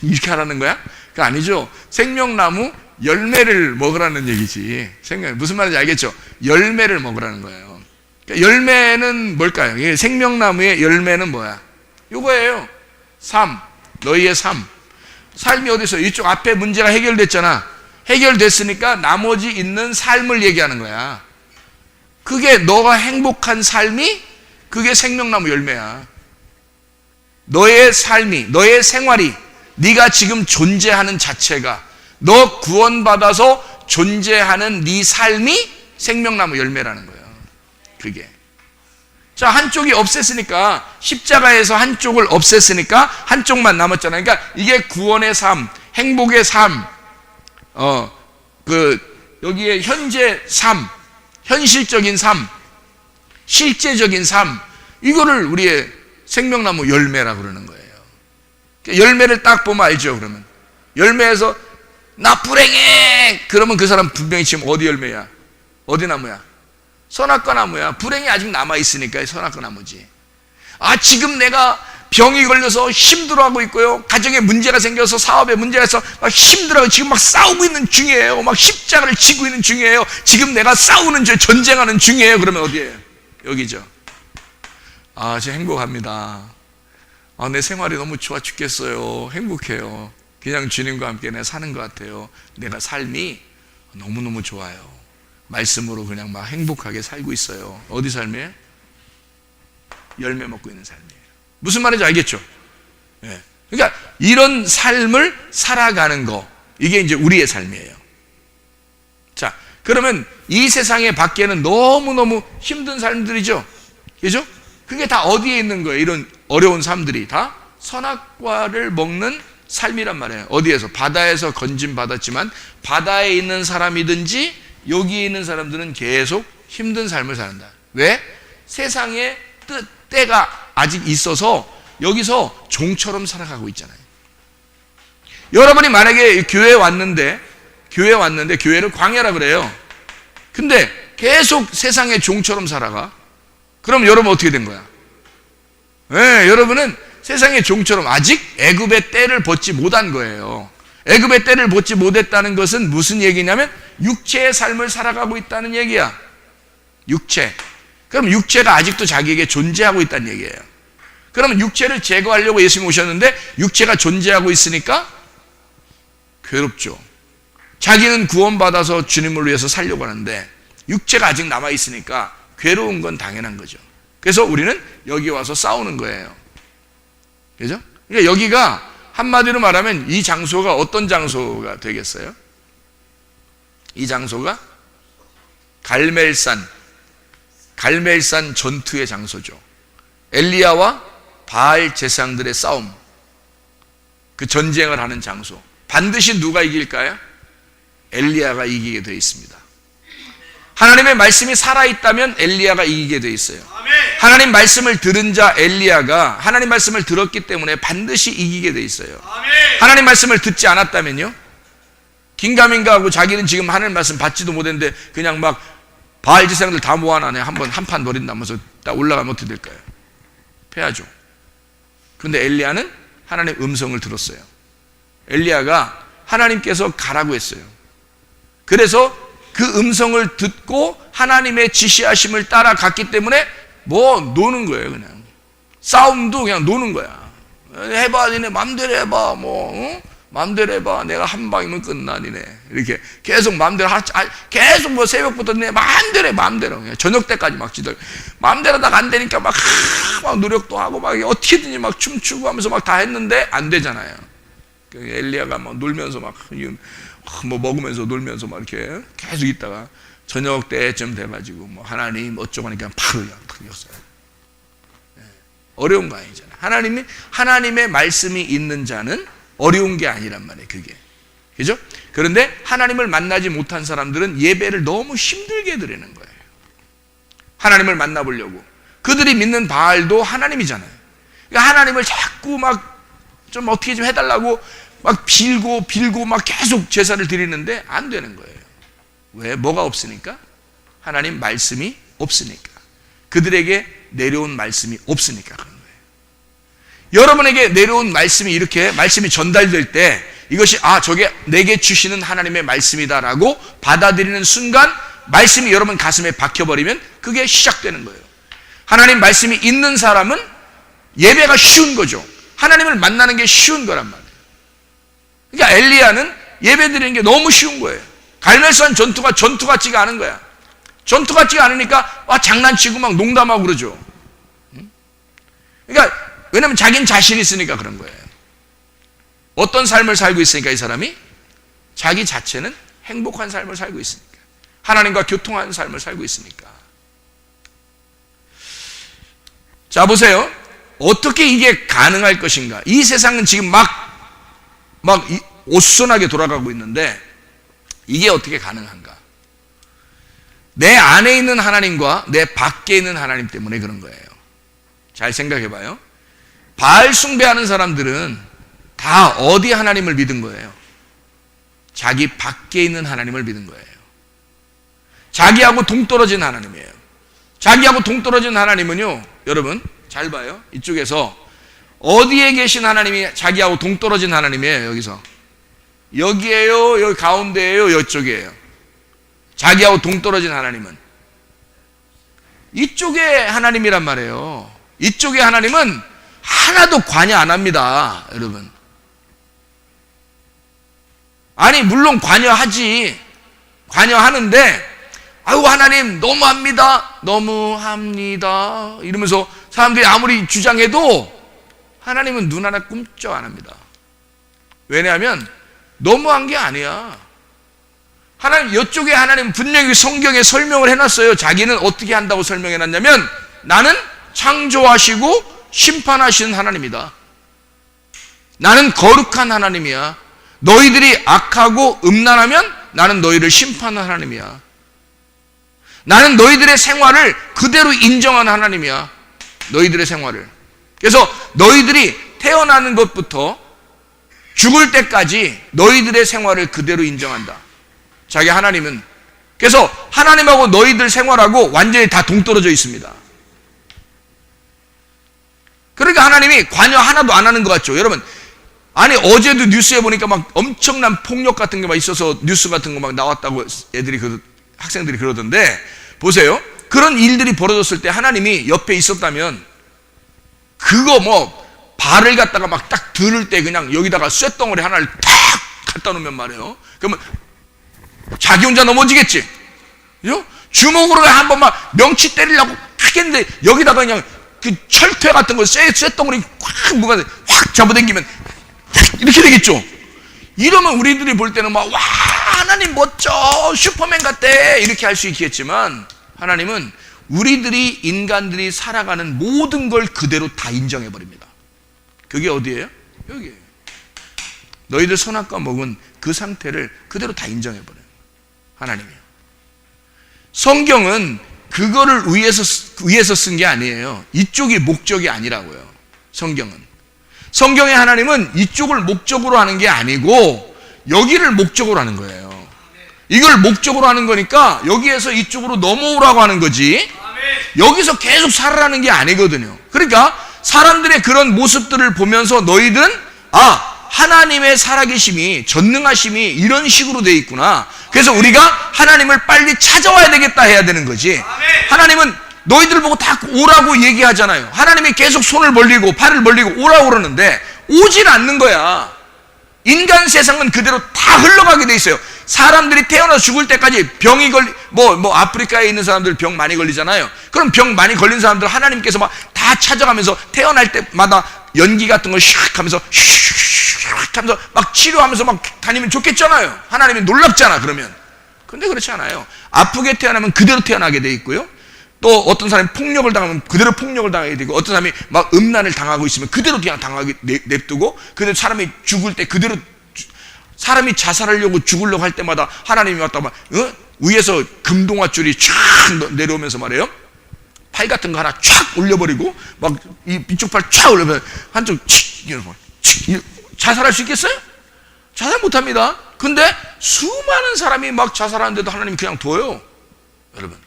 이렇게 하라는 거야? 그거 아니죠. 생명나무 열매를 먹으라는 얘기지. 무슨 말인지 알겠죠? 열매를 먹으라는 거예요. 그러니까 열매는 뭘까요? 생명나무의 열매는 뭐야? 요거예요. 삶. 너희의 삶. 삶이 어디서? 이쪽 앞에 문제가 해결됐잖아. 해결됐으니까 나머지 있는 삶을 얘기하는 거야. 그게 너가 행복한 삶이 그게 생명나무 열매야. 너의 삶이, 너의 생활이, 네가 지금 존재하는 자체가, 너 구원받아서 존재하는 네 삶이 생명나무 열매라는 거예요. 그게. 자, 한쪽이 없앴으니까, 십자가에서 한쪽을 없앴으니까 한쪽만 남았잖아요. 그러니까 이게 구원의 삶, 행복의 삶, 여기에 현재 삶, 현실적인 삶, 실제적인 삶, 이거를 우리의 생명나무 열매라고 그러는 거예요. 열매를 딱 보면 알죠, 그러면. 열매에서 나 불행해! 그러면 그 사람 분명히 지금 어디 열매야? 어디 나무야? 선악과 나무야. 불행이 아직 남아있으니까 선악과 나무지. 아, 지금 내가 병이 걸려서 힘들어하고 있고요. 가정에 문제가 생겨서 사업에 문제가 있어서 막 힘들어하고 지금 막 싸우고 있는 중이에요. 막 십자가를 지고 있는 중이에요. 지금 내가 싸우는 중, 전쟁하는 중이에요. 그러면 어디예요? 여기죠. 아, 저 행복합니다. 아, 내 생활이 너무 좋아 죽겠어요. 행복해요. 그냥 주님과 함께 내가 사는 것 같아요. 내가 삶이 너무너무 좋아요. 말씀으로 그냥 막 행복하게 살고 있어요. 어디 삶이에요? 열매 먹고 있는 삶이에요. 무슨 말인지 알겠죠? 예. 그러니까 이런 삶을 살아가는 거, 이게 이제 우리의 삶이에요. 자, 그러면 이 세상에 밖에는 너무너무 힘든 삶들이죠. 그죠? 그게 다 어디에 있는 거예요? 이런 어려운 삶들이 다 선악과를 먹는 삶이란 말이에요. 어디에서? 바다에서 건짐받았지만 바다에 있는 사람이든지 여기에 있는 사람들은 계속 힘든 삶을 산다. 왜? 세상에 때가 아직 있어서 여기서 종처럼 살아가고 있잖아요. 여러분이 만약에 교회에 왔는데 교회를 광야라 그래요. 근데 계속 세상의 종처럼 살아가. 그럼 여러분 어떻게 된 거야? 네, 여러분은 세상의 종처럼 아직 애굽의 때를 벗지 못한 거예요. 애굽의 때를 벗지 못했다는 것은 무슨 얘기냐면 육체의 삶을 살아가고 있다는 얘기야. 육체. 그럼 육체가 아직도 자기에게 존재하고 있다는 얘기예요. 그러면 육체를 제거하려고 예수님이 오셨는데 육체가 존재하고 있으니까 괴롭죠. 자기는 구원받아서 주님을 위해서 살려고 하는데 육체가 아직 남아있으니까 괴로운 건 당연한 거죠. 그래서 우리는 여기 와서 싸우는 거예요. 그죠? 그러니까 여기가 한마디로 말하면 이 장소가 어떤 장소가 되겠어요? 이 장소가 갈멜산 전투의 장소죠. 엘리야와 바알 제사장들의 싸움, 그 전쟁을 하는 장소. 반드시 누가 이길까요? 엘리야가 이기게 되어 있습니다. 하나님의 말씀이 살아있다면 엘리야가 이기게 되어 있어요. 하나님 말씀을 들은 자 엘리야가 하나님 말씀을 들었기 때문에 반드시 이기게 되어 있어요. 하나님 말씀을 듣지 않았다면요, 긴가민가하고 자기는 지금 하나님 말씀 받지도 못했는데 그냥 막 바알 제사장들 다 모아놔네, 한판 노린다면서 딱 올라가면 어떻게 될까요? 패하죠. 그런데 엘리야는 하나님의 음성을 들었어요. 엘리야가 하나님께서 가라고 했어요. 그래서 그 음성을 듣고 하나님의 지시하심을 따라갔기 때문에 뭐 노는 거예요. 그냥 싸움도 그냥 노는 거야. 해봐, 니네 맘대로 해봐, 맘대로 해봐. 내가 한 방이면 끝나, 니네. 이렇게 계속 맘대로 계속 뭐 새벽부터 니네 맘대로 해, 맘대로. 그냥 저녁 때까지 막 지들 맘대로 다 안 되니까 막 노력도 하고 막 어떻게든지 막 춤추고 하면서 막 다 했는데 안 되잖아요. 엘리야가 막 놀면서 막 뭐 먹으면서 놀면서 막 이렇게 계속 있다가 저녁 때쯤 돼가지고 뭐 하나님 어쩌고 하니까 바로 그였어요. 어려운 거 아니잖아요. 하나님의 말씀이 있는 자는 어려운 게 아니란 말이에요, 그게. 그죠? 그런데 하나님을 만나지 못한 사람들은 예배를 너무 힘들게 드리는 거예요. 하나님을 만나보려고. 그들이 믿는 바알도 하나님이잖아요. 그러니까 하나님을 자꾸 막 좀 어떻게 좀 해달라고 막 빌고 막 계속 제사를 드리는데 안 되는 거예요. 왜? 뭐가 없으니까? 하나님 말씀이 없으니까. 그들에게 내려온 말씀이 없으니까 그런 거예요. 여러분에게 내려온 말씀이 이렇게 말씀이 전달될 때 이것이 저게 내게 주시는 하나님의 말씀이다라고 받아들이는 순간 말씀이 여러분 가슴에 박혀버리면 그게 시작되는 거예요. 하나님 말씀이 있는 사람은 예배가 쉬운 거죠. 하나님을 만나는 게 쉬운 거란 말이에요. 그러니까 엘리야는 예배 드리는 게 너무 쉬운 거예요. 갈멜산 전투가 전투 같지가 않은 거야. 전투 같지가 않으니까 장난치고 막 농담하고 그러죠. 그러니까 왜냐하면 자기는 자신이 있으니까 그런 거예요. 어떤 삶을 살고 있으니까 이 사람이 자기 자체는 행복한 삶을 살고 있으니까, 하나님과 교통하는 삶을 살고 있으니까. 자, 보세요. 어떻게 이게 가능할 것인가? 이 세상은 지금 막 오순하게 돌아가고 있는데 이게 어떻게 가능한가? 내 안에 있는 하나님과 내 밖에 있는 하나님 때문에 그런 거예요. 잘 생각해 봐요. 바알 숭배하는 사람들은 다 어디 하나님을 믿은 거예요? 자기 밖에 있는 하나님을 믿은 거예요. 자기하고 동떨어진 하나님이에요. 자기하고 동떨어진 하나님은요, 여러분 잘 봐요. 이쪽에서 어디에 계신 하나님이 자기하고 동떨어진 하나님이에요? 여기서 여기에요, 여기 가운데에요, 이쪽이에요. 자기하고 동떨어진 하나님은 이쪽에 하나님이란 말이에요. 이쪽에 하나님은 하나도 관여 안 합니다, 여러분. 아니 물론 관여하지, 관여하는데 아유 하나님 너무합니다, 너무합니다 이러면서 사람들이 아무리 주장해도 하나님은 눈 하나 꿈쩍 안 합니다. 왜냐하면 너무한 게 아니야. 하나님, 이쪽에 하나님 분명히 성경에 설명을 해놨어요. 자기는 어떻게 한다고 설명해놨냐면 나는 창조하시고 심판하시는 하나님이다. 나는 거룩한 하나님이야. 너희들이 악하고 음란하면 나는 너희를 심판하는 하나님이야. 나는 너희들의 생활을 그대로 인정하는 하나님이야. 너희들의 생활을. 그래서 너희들이 태어나는 것부터 죽을 때까지 너희들의 생활을 그대로 인정한다. 자기 하나님은. 그래서 하나님하고 너희들 생활하고 완전히 다 동떨어져 있습니다. 그러니까 하나님이 관여 하나도 안 하는 것 같죠. 여러분, 아니 어제도 뉴스에 보니까 막 엄청난 폭력 같은 게 막 있어서 뉴스 같은 거 막 나왔다고 학생들이 그러던데, 보세요. 그런 일들이 벌어졌을 때 하나님이 옆에 있었다면 그거 발을 갖다가 막 딱 들을 때 그냥 여기다가 쇳덩어리 하나를 탁 갖다 놓으면 말이에요. 그러면 자기 혼자 넘어지겠지. 그죠? 주먹으로 한번 막 명치 때리려고 하겠는데 여기다가 그냥 그 철퇴 같은 거 쇳덩어리 확 잡아당기면 이렇게 되겠죠. 이러면 우리들이 볼 때는 와 하나님 멋져, 슈퍼맨 같대 이렇게 할 수 있겠지만 하나님은 우리들이 인간들이 살아가는 모든 걸 그대로 다 인정해 버립니다. 그게 어디예요? 여기에요. 너희들 선악과 먹은 그 상태를 그대로 다 인정해 버려요. 하나님이요. 성경은 그거를 위해서 쓴 게 아니에요. 이쪽이 목적이 아니라고요. 성경의 하나님은 이쪽을 목적으로 하는 게 아니고 여기를 목적으로 하는 거예요. 이걸 목적으로 하는 거니까 여기에서 이쪽으로 넘어오라고 하는 거지, 여기서 계속 살아라는 게 아니거든요. 그러니까 사람들의 그런 모습들을 보면서 너희들은 하나님의 살아계심이, 전능하심이 이런 식으로 되어 있구나. 그래서 우리가 하나님을 빨리 찾아와야 되겠다 해야 되는 거지. 하나님은 너희들 보고 다 오라고 얘기하잖아요. 하나님이 계속 손을 벌리고 팔을 벌리고 오라고 그러는데 오질 않는 거야. 인간 세상은 그대로 다 흘러가게 돼 있어요. 사람들이 태어나서 죽을 때까지 병이 아프리카에 있는 사람들 병 많이 걸리잖아요. 그럼 병 많이 걸린 사람들 하나님께서 막 다 찾아가면서 태어날 때마다 연기 같은 걸 슉 하면서 슉 하면서 막 치료하면서 막 다니면 좋겠잖아요. 하나님이 놀랍잖아, 그러면. 근데 그렇지 않아요. 아프게 태어나면 그대로 태어나게 돼 있고요. 또 어떤 사람이 폭력을 당하면 그대로 폭력을 당하게 되고, 어떤 사람이 막 음란을 당하고 있으면 그대로 그냥 당하게 냅두고, 그대로 사람이 죽을 때 그대로, 사람이 자살하려고 죽으려고 할 때마다 하나님이 왔다가 위에서 금동아줄이 촥 내려오면서 말이에요. 팔 같은 거 하나 촥 올려버리고 막 이쪽 팔 촥 올려버리고 한쪽 자살할 수 있겠어요? 자살 못합니다. 근데 수많은 사람이 막 자살하는데도 하나님이 그냥 둬요. 여러분,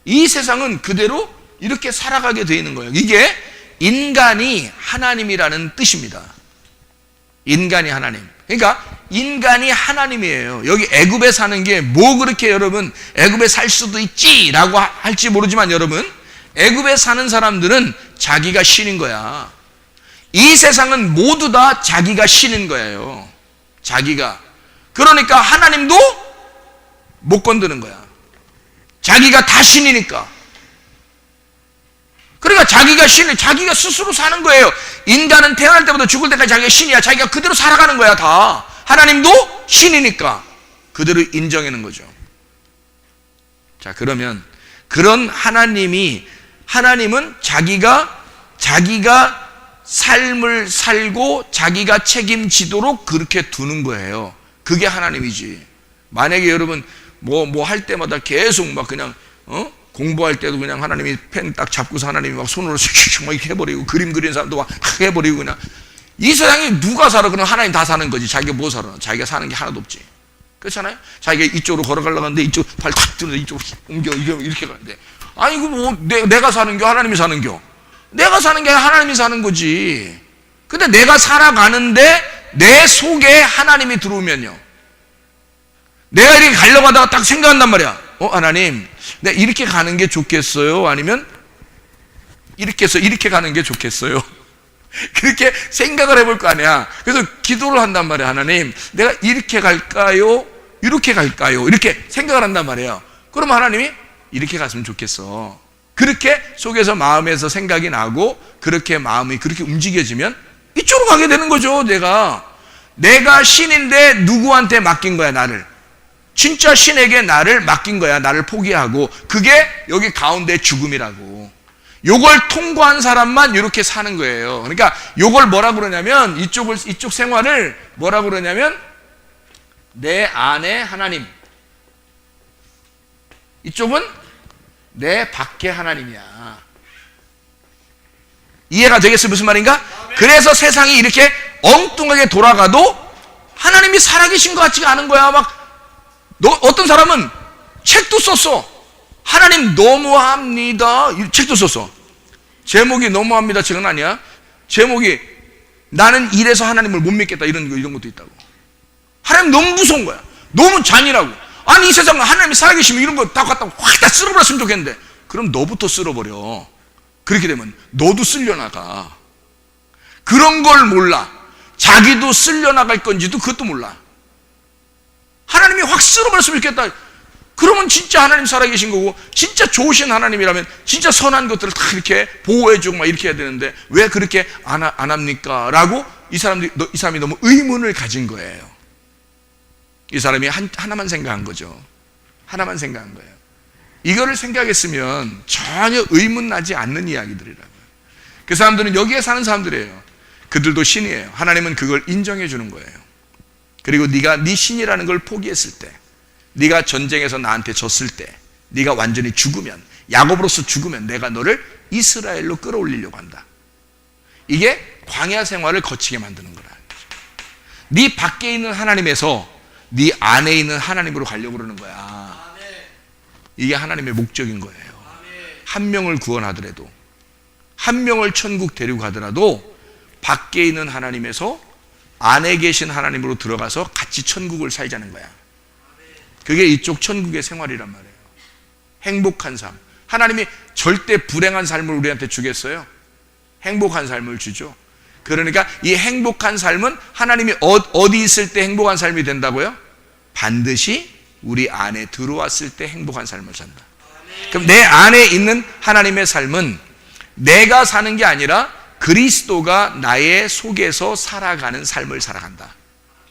이 세상은 그대로 이렇게 살아가게 되어 있는 거예요. 이게 인간이 하나님이라는 뜻입니다. 인간이 하나님. 그러니까 인간이 하나님이에요. 여기 애굽에 사는 게 뭐 그렇게 여러분 애굽에 살 수도 있지 라고 할지 모르지만, 여러분 애굽에 사는 사람들은 자기가 신인 거야. 이 세상은 모두 다 자기가 신인 거예요. 자기가. 그러니까 하나님도 못 건드는 거야. 자기가 다 신이니까. 그러니까 자기가 신을 자기가 스스로 사는 거예요. 인간은 태어날 때부터 죽을 때까지 자기가 신이야. 자기가 그대로 살아가는 거야 다. 하나님도 신이니까 그대로 인정하는 거죠. 자, 그러면 그런 하나님은 자기가 삶을 살고 자기가 책임지도록 그렇게 두는 거예요. 그게 하나님이지. 만약에 여러분 뭐 할 때마다 계속 막 그냥 공부할 때도 그냥 하나님이 펜 딱 잡고서 하나님이 막 손으로 슉슉 막 이렇게 해버리고, 그림 그리는 사람도 막 해버리고, 그냥 이 세상에 누가 살아? 그럼 하나님 다 사는 거지. 자기가 뭐 살아? 자기가 사는 게 하나도 없지. 그렇잖아요? 자기가 이쪽으로 걸어가려고 하는데 이쪽 발 탁 들어서 이쪽으로 옮겨 이렇게 가는데, 아니 그 뭐 내가 사는겨 하나님이 사는겨? 내가 사는 게 아니라 하나님이 사는 거지. 근데 내가 살아가는데 내 속에 하나님이 들어오면요, 내가 이렇게 가려고 하다가 딱 생각한단 말이야. 하나님, 내가 이렇게 가는 게 좋겠어요? 아니면 이렇게 해서 이렇게 가는 게 좋겠어요? 그렇게 생각을 해볼 거 아니야. 그래서 기도를 한단 말이야. 하나님, 내가 이렇게 갈까요? 이렇게 갈까요? 이렇게 생각을 한단 말이에요. 그럼 하나님이 이렇게 갔으면 좋겠어. 그렇게 속에서 마음에서 생각이 나고 그렇게 마음이 그렇게 움직여지면 이쪽으로 가게 되는 거죠. 내가 신인데 누구한테 맡긴 거야? 나를. 진짜 신에게 나를 맡긴 거야. 나를 포기하고. 그게 여기 가운데 죽음이라고. 요걸 통과한 사람만 이렇게 사는 거예요. 그러니까 요걸 뭐라 그러냐면, 이쪽 생활을 뭐라 그러냐면, 내 안에 하나님, 이쪽은 내 밖에 하나님이야. 이해가 되겠어요? 무슨 말인가? 그래서 세상이 이렇게 엉뚱하게 돌아가도 하나님이 살아계신 것 같지가 않은 거야. 어떤 사람은 책도 썼어. 하나님 너무합니다. 이 책도 썼어. 제목이 너무합니다 책은 아니야. 제목이 나는 이래서 하나님을 못 믿겠다, 이런 것도 있다고. 하나님 너무 무서운 거야. 너무 잔인하고. 아니 이 세상에 하나님이 살아계시면 이런 거 다 갖다 확 다 쓸어버렸으면 좋겠는데, 그럼 너부터 쓸어버려. 그렇게 되면 너도 쓸려나가. 그런 걸 몰라. 자기도 쓸려나갈 건지도 그것도 몰라. 하나님이 확 쓸어버렸으면 좋겠다. 그러면 진짜 하나님 살아계신 거고, 진짜 좋으신 하나님이라면 진짜 선한 것들을 다 이렇게 보호해주고 막 이렇게 해야 되는데 왜 그렇게 안 합니까? 라고 이 사람이 너무 의문을 가진 거예요. 이 사람이 하나만 생각한 거죠. 하나만 생각한 거예요. 이거를 생각했으면 전혀 의문 나지 않는 이야기들이라고요. 그 사람들은 여기에 사는 사람들이에요. 그들도 신이에요. 하나님은 그걸 인정해 주는 거예요. 그리고 네가 네 신이라는 걸 포기했을 때, 네가 전쟁에서 나한테 졌을 때, 네가 완전히 죽으면, 야곱으로서 죽으면 내가 너를 이스라엘로 끌어올리려고 한다. 이게 광야 생활을 거치게 만드는 거라. 네 밖에 있는 하나님에서 네 안에 있는 하나님으로 가려고 그러는 거야. 이게 하나님의 목적인 거예요. 한 명을 구원하더라도, 한 명을 천국 데리고 가더라도 밖에 있는 하나님에서 안에 계신 하나님으로 들어가서 같이 천국을 살자는 거야. 그게 이쪽 천국의 생활이란 말이에요. 행복한 삶. 하나님이 절대 불행한 삶을 우리한테 주겠어요? 행복한 삶을 주죠. 그러니까 이 행복한 삶은 하나님이 어디 있을 때 행복한 삶이 된다고요? 반드시 우리 안에 들어왔을 때 행복한 삶을 산다. 그럼 내 안에 있는 하나님의 삶은 내가 사는 게 아니라 그리스도가 나의 속에서 살아가는 삶을 살아간다.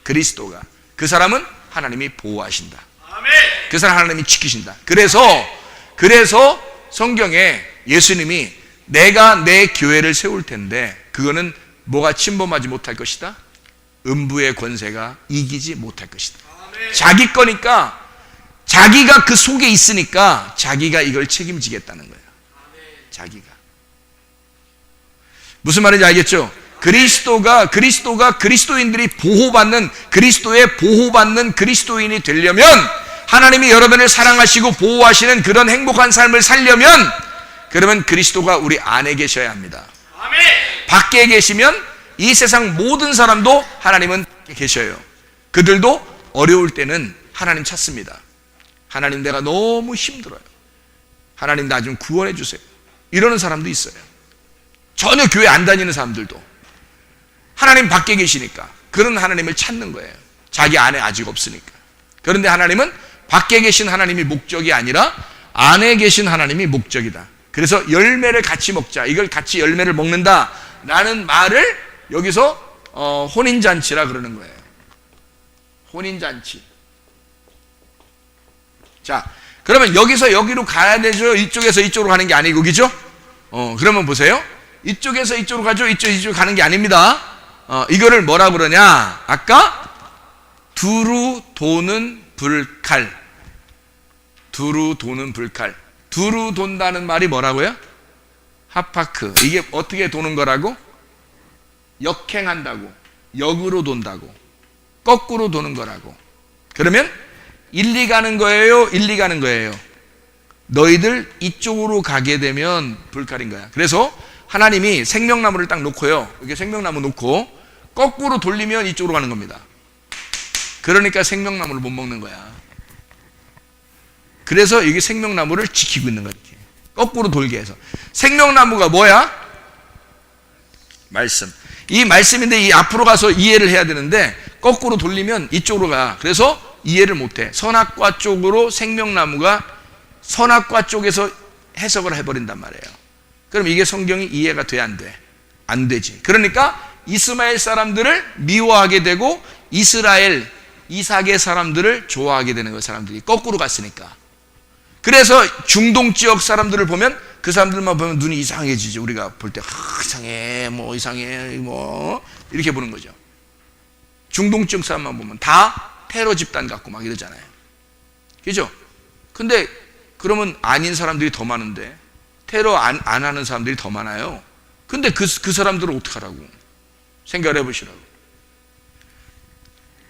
그리스도가. 그 사람은 하나님이 보호하신다. 그 사람 하나님이 지키신다. 그래서 성경에 예수님이 내가 내 교회를 세울 텐데 그거는 뭐가 침범하지 못할 것이다? 음부의 권세가 이기지 못할 것이다. 자기 거니까, 자기가 그 속에 있으니까 자기가 이걸 책임지겠다는 거예요. 자기가. 무슨 말인지 알겠죠? 그리스도가 그리스도인들이 보호받는, 그리스도의 보호받는 그리스도인이 되려면, 하나님이 여러분을 사랑하시고 보호하시는 그런 행복한 삶을 살려면, 그러면 그리스도가 우리 안에 계셔야 합니다. 밖에 계시면 이 세상 모든 사람도 하나님은 계셔요. 그들도 어려울 때는 하나님 찾습니다. 하나님, 내가 너무 힘들어요. 하나님, 나 좀 구원해 주세요. 이러는 사람도 있어요. 전혀 교회 안 다니는 사람들도 하나님 밖에 계시니까 그런 하나님을 찾는 거예요. 자기 안에 아직 없으니까. 그런데 하나님은 밖에 계신 하나님이 목적이 아니라 안에 계신 하나님이 목적이다. 그래서 열매를 같이 먹자. 이걸 같이 열매를 먹는다. 라는 말을 여기서 혼인잔치라 그러는 거예요. 혼인잔치. 자, 그러면 여기서 여기로 가야 되죠? 이쪽에서 이쪽으로 가는 게 아니고, 그죠? 그러면 보세요. 이쪽에서 이쪽으로 가죠? 이쪽으로 가는 게 아닙니다. 이거를 뭐라 그러냐? 아까 두루 도는 불칼. 두루 도는 불칼. 두루 돈다는 말이 뭐라고요? 하파크. 이게 어떻게 도는 거라고? 역행한다고. 역으로 돈다고. 거꾸로 도는 거라고. 그러면 1, 2 가는 거예요? 1, 2 가는 거예요? 너희들 이쪽으로 가게 되면 불칼인 거야. 그래서 하나님이 생명나무를 딱 놓고요. 이렇게 생명나무 놓고 거꾸로 돌리면 이쪽으로 가는 겁니다. 그러니까 생명나무를 못 먹는 거야. 그래서 이게 생명나무를 지키고 있는 거야. 이렇게. 거꾸로 돌게 해서. 생명나무가 뭐야? 말씀. 이 말씀인데 이 앞으로 가서 이해를 해야 되는데 거꾸로 돌리면 이쪽으로 가. 그래서 이해를 못해. 선악과 쪽으로 생명나무가 선악과 쪽에서 해석을 해버린단 말이에요. 그럼 이게 성경이 이해가 돼, 안 돼? 안 되지. 그러니까 이스마엘 사람들을 미워하게 되고 이스라엘, 이삭의 사람들을 좋아하게 되는 거예요. 사람들이 거꾸로 갔으니까. 그래서 중동 지역 사람들을 보면 그 사람들만 보면 눈이 이상해지지. 우리가 볼 때 이상해, 뭐 이상해, 뭐 이렇게 보는 거죠. 중동 지역 사람만 보면 다 테러 집단 같고 막 이러잖아요. 그죠? 근데 그러면 아닌 사람들이 더 많은데 테러 안 하는 사람들이 더 많아요. 근데 그 사람들은 어떡하라고? 생각을 해보시라고.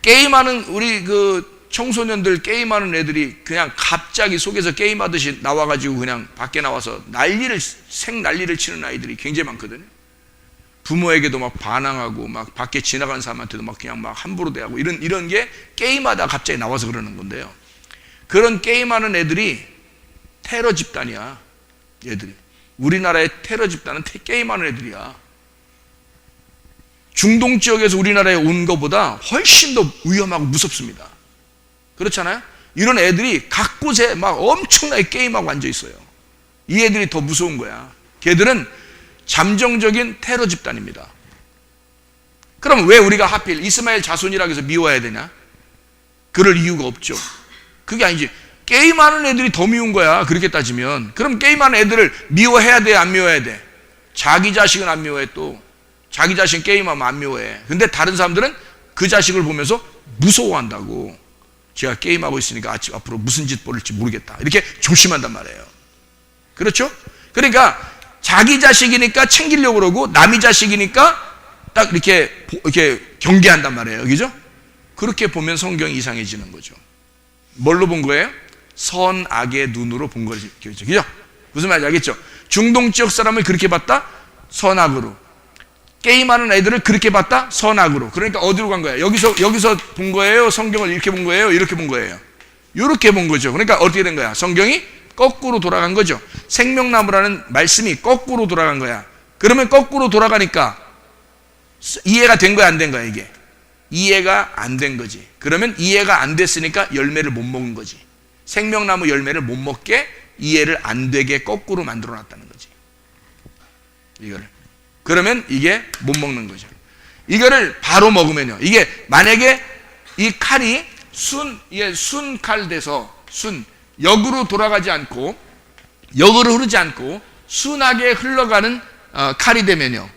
게임하는 우리 그 청소년들 게임하는 애들이 그냥 갑자기 속에서 게임하듯이 나와가지고 그냥 밖에 나와서 생난리를 치는 아이들이 굉장히 많거든요. 부모에게도 막 반항하고 막 밖에 지나가는 사람한테도 막 그냥 막 함부로 대하고 이런 게 게임하다 갑자기 나와서 그러는 건데요. 그런 게임하는 애들이 테러 집단이야. 얘들이. 우리나라의 테러 집단은 게임하는 애들이야. 중동 지역에서 우리나라에 온 것보다 훨씬 더 위험하고 무섭습니다. 그렇잖아요? 이런 애들이 각 곳에 막 엄청나게 게임하고 앉아 있어요. 이 애들이 더 무서운 거야. 걔들은 잠정적인 테러 집단입니다. 그럼 왜 우리가 하필 이스마엘 자손이라고 해서 미워해야 되냐? 그럴 이유가 없죠. 그게 아니지. 게임하는 애들이 더 미운 거야. 그렇게 따지면. 그럼 게임하는 애들을 미워해야 돼? 안 미워해야 돼? 자기 자식은 안 미워해 또. 자기 자식 게임하면 안 미워해. 근데 다른 사람들은 그 자식을 보면서 무서워한다고. 제가 게임하고 있으니까 앞으로 무슨 짓 벌일지 모르겠다. 이렇게 조심한단 말이에요. 그렇죠? 그러니까 자기 자식이니까 챙기려고 그러고 남의 자식이니까 딱 이렇게 경계한단 말이에요. 그죠? 그렇게 보면 성경이 이상해지는 거죠. 뭘로 본 거예요? 선악의 눈으로 본 거죠. 그죠? 무슨 말인지 알겠죠? 중동 지역 사람을 그렇게 봤다? 선악으로. 게임하는 애들을 그렇게 봤다? 선악으로. 그러니까 어디로 간 거예요? 여기서 본 거예요? 성경을 이렇게 본 거예요? 이렇게 본 거예요? 이렇게 본 거죠. 그러니까 어떻게 된 거야? 성경이 거꾸로 돌아간 거죠. 생명나무라는 말씀이 거꾸로 돌아간 거야. 그러면 거꾸로 돌아가니까 이해가 된 거야, 안 된 거야, 이게? 이해가 안 된 거지. 그러면 이해가 안 됐으니까 열매를 못 먹은 거지. 생명나무 열매를 못 먹게 이해를 안 되게 거꾸로 만들어 놨다는 거지. 이거를. 그러면 이게 못 먹는 거죠. 이거를 바로 먹으면요. 이게 만약에 이 칼이 순칼 돼서 역으로 돌아가지 않고 역으로 흐르지 않고 순하게 흘러가는 칼이 되면요.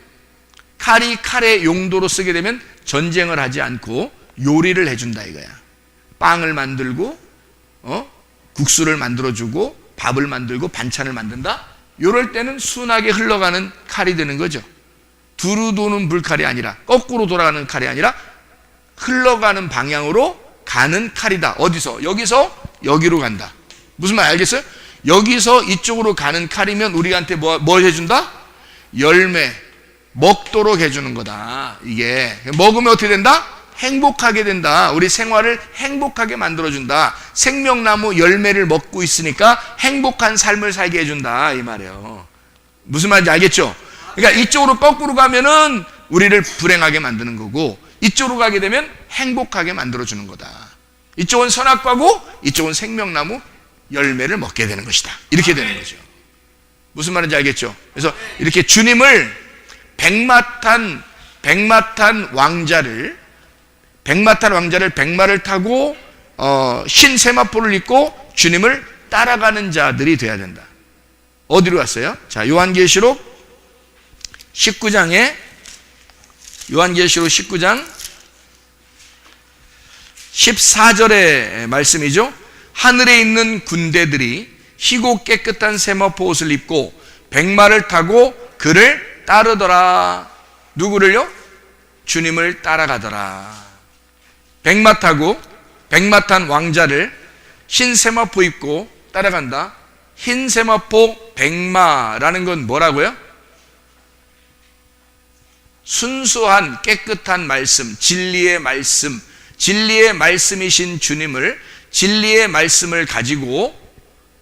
칼이 칼의 용도로 쓰게 되면 전쟁을 하지 않고 요리를 해준다 이거야. 빵을 만들고 국수를 만들어주고 밥을 만들고 반찬을 만든다. 이럴 때는 순하게 흘러가는 칼이 되는 거죠. 두루 도는 불칼이 아니라 거꾸로 돌아가는 칼이 아니라 흘러가는 방향으로 가는 칼이다. 어디서? 여기서 여기로 간다. 무슨 말 알겠어요? 여기서 이쪽으로 가는 칼이면 우리한테 뭐 해준다? 열매 먹도록 해주는 거다. 이게 먹으면 어떻게 된다? 행복하게 된다. 우리 생활을 행복하게 만들어준다. 생명나무 열매를 먹고 있으니까 행복한 삶을 살게 해준다 이 말이에요. 무슨 말인지 알겠죠? 그러니까 이쪽으로 거꾸로 가면은 우리를 불행하게 만드는 거고 이쪽으로 가게 되면 행복하게 만들어주는 거다. 이쪽은 선악과고 이쪽은 생명나무 열매를 먹게 되는 것이다. 이렇게 되는 거죠. 무슨 말인지 알겠죠? 그래서 이렇게 주님을 백마탄 왕자를 백마를 타고 흰 세마포를 입고 주님을 따라가는 자들이 돼야 된다. 어디로 갔어요? 자, 요한계시록 19장 14절의 말씀이죠. 하늘에 있는 군대들이 희고 깨끗한 세마포 옷을 입고 백마를 타고 그를 따르더라. 누구를요? 주님을 따라가더라. 백마 타고 백마탄 왕자를 흰 세마포 입고 따라간다. 흰 세마포 백마라는 건 뭐라고요? 순수한 깨끗한 말씀, 진리의 말씀이신 주님을, 진리의 말씀을 가지고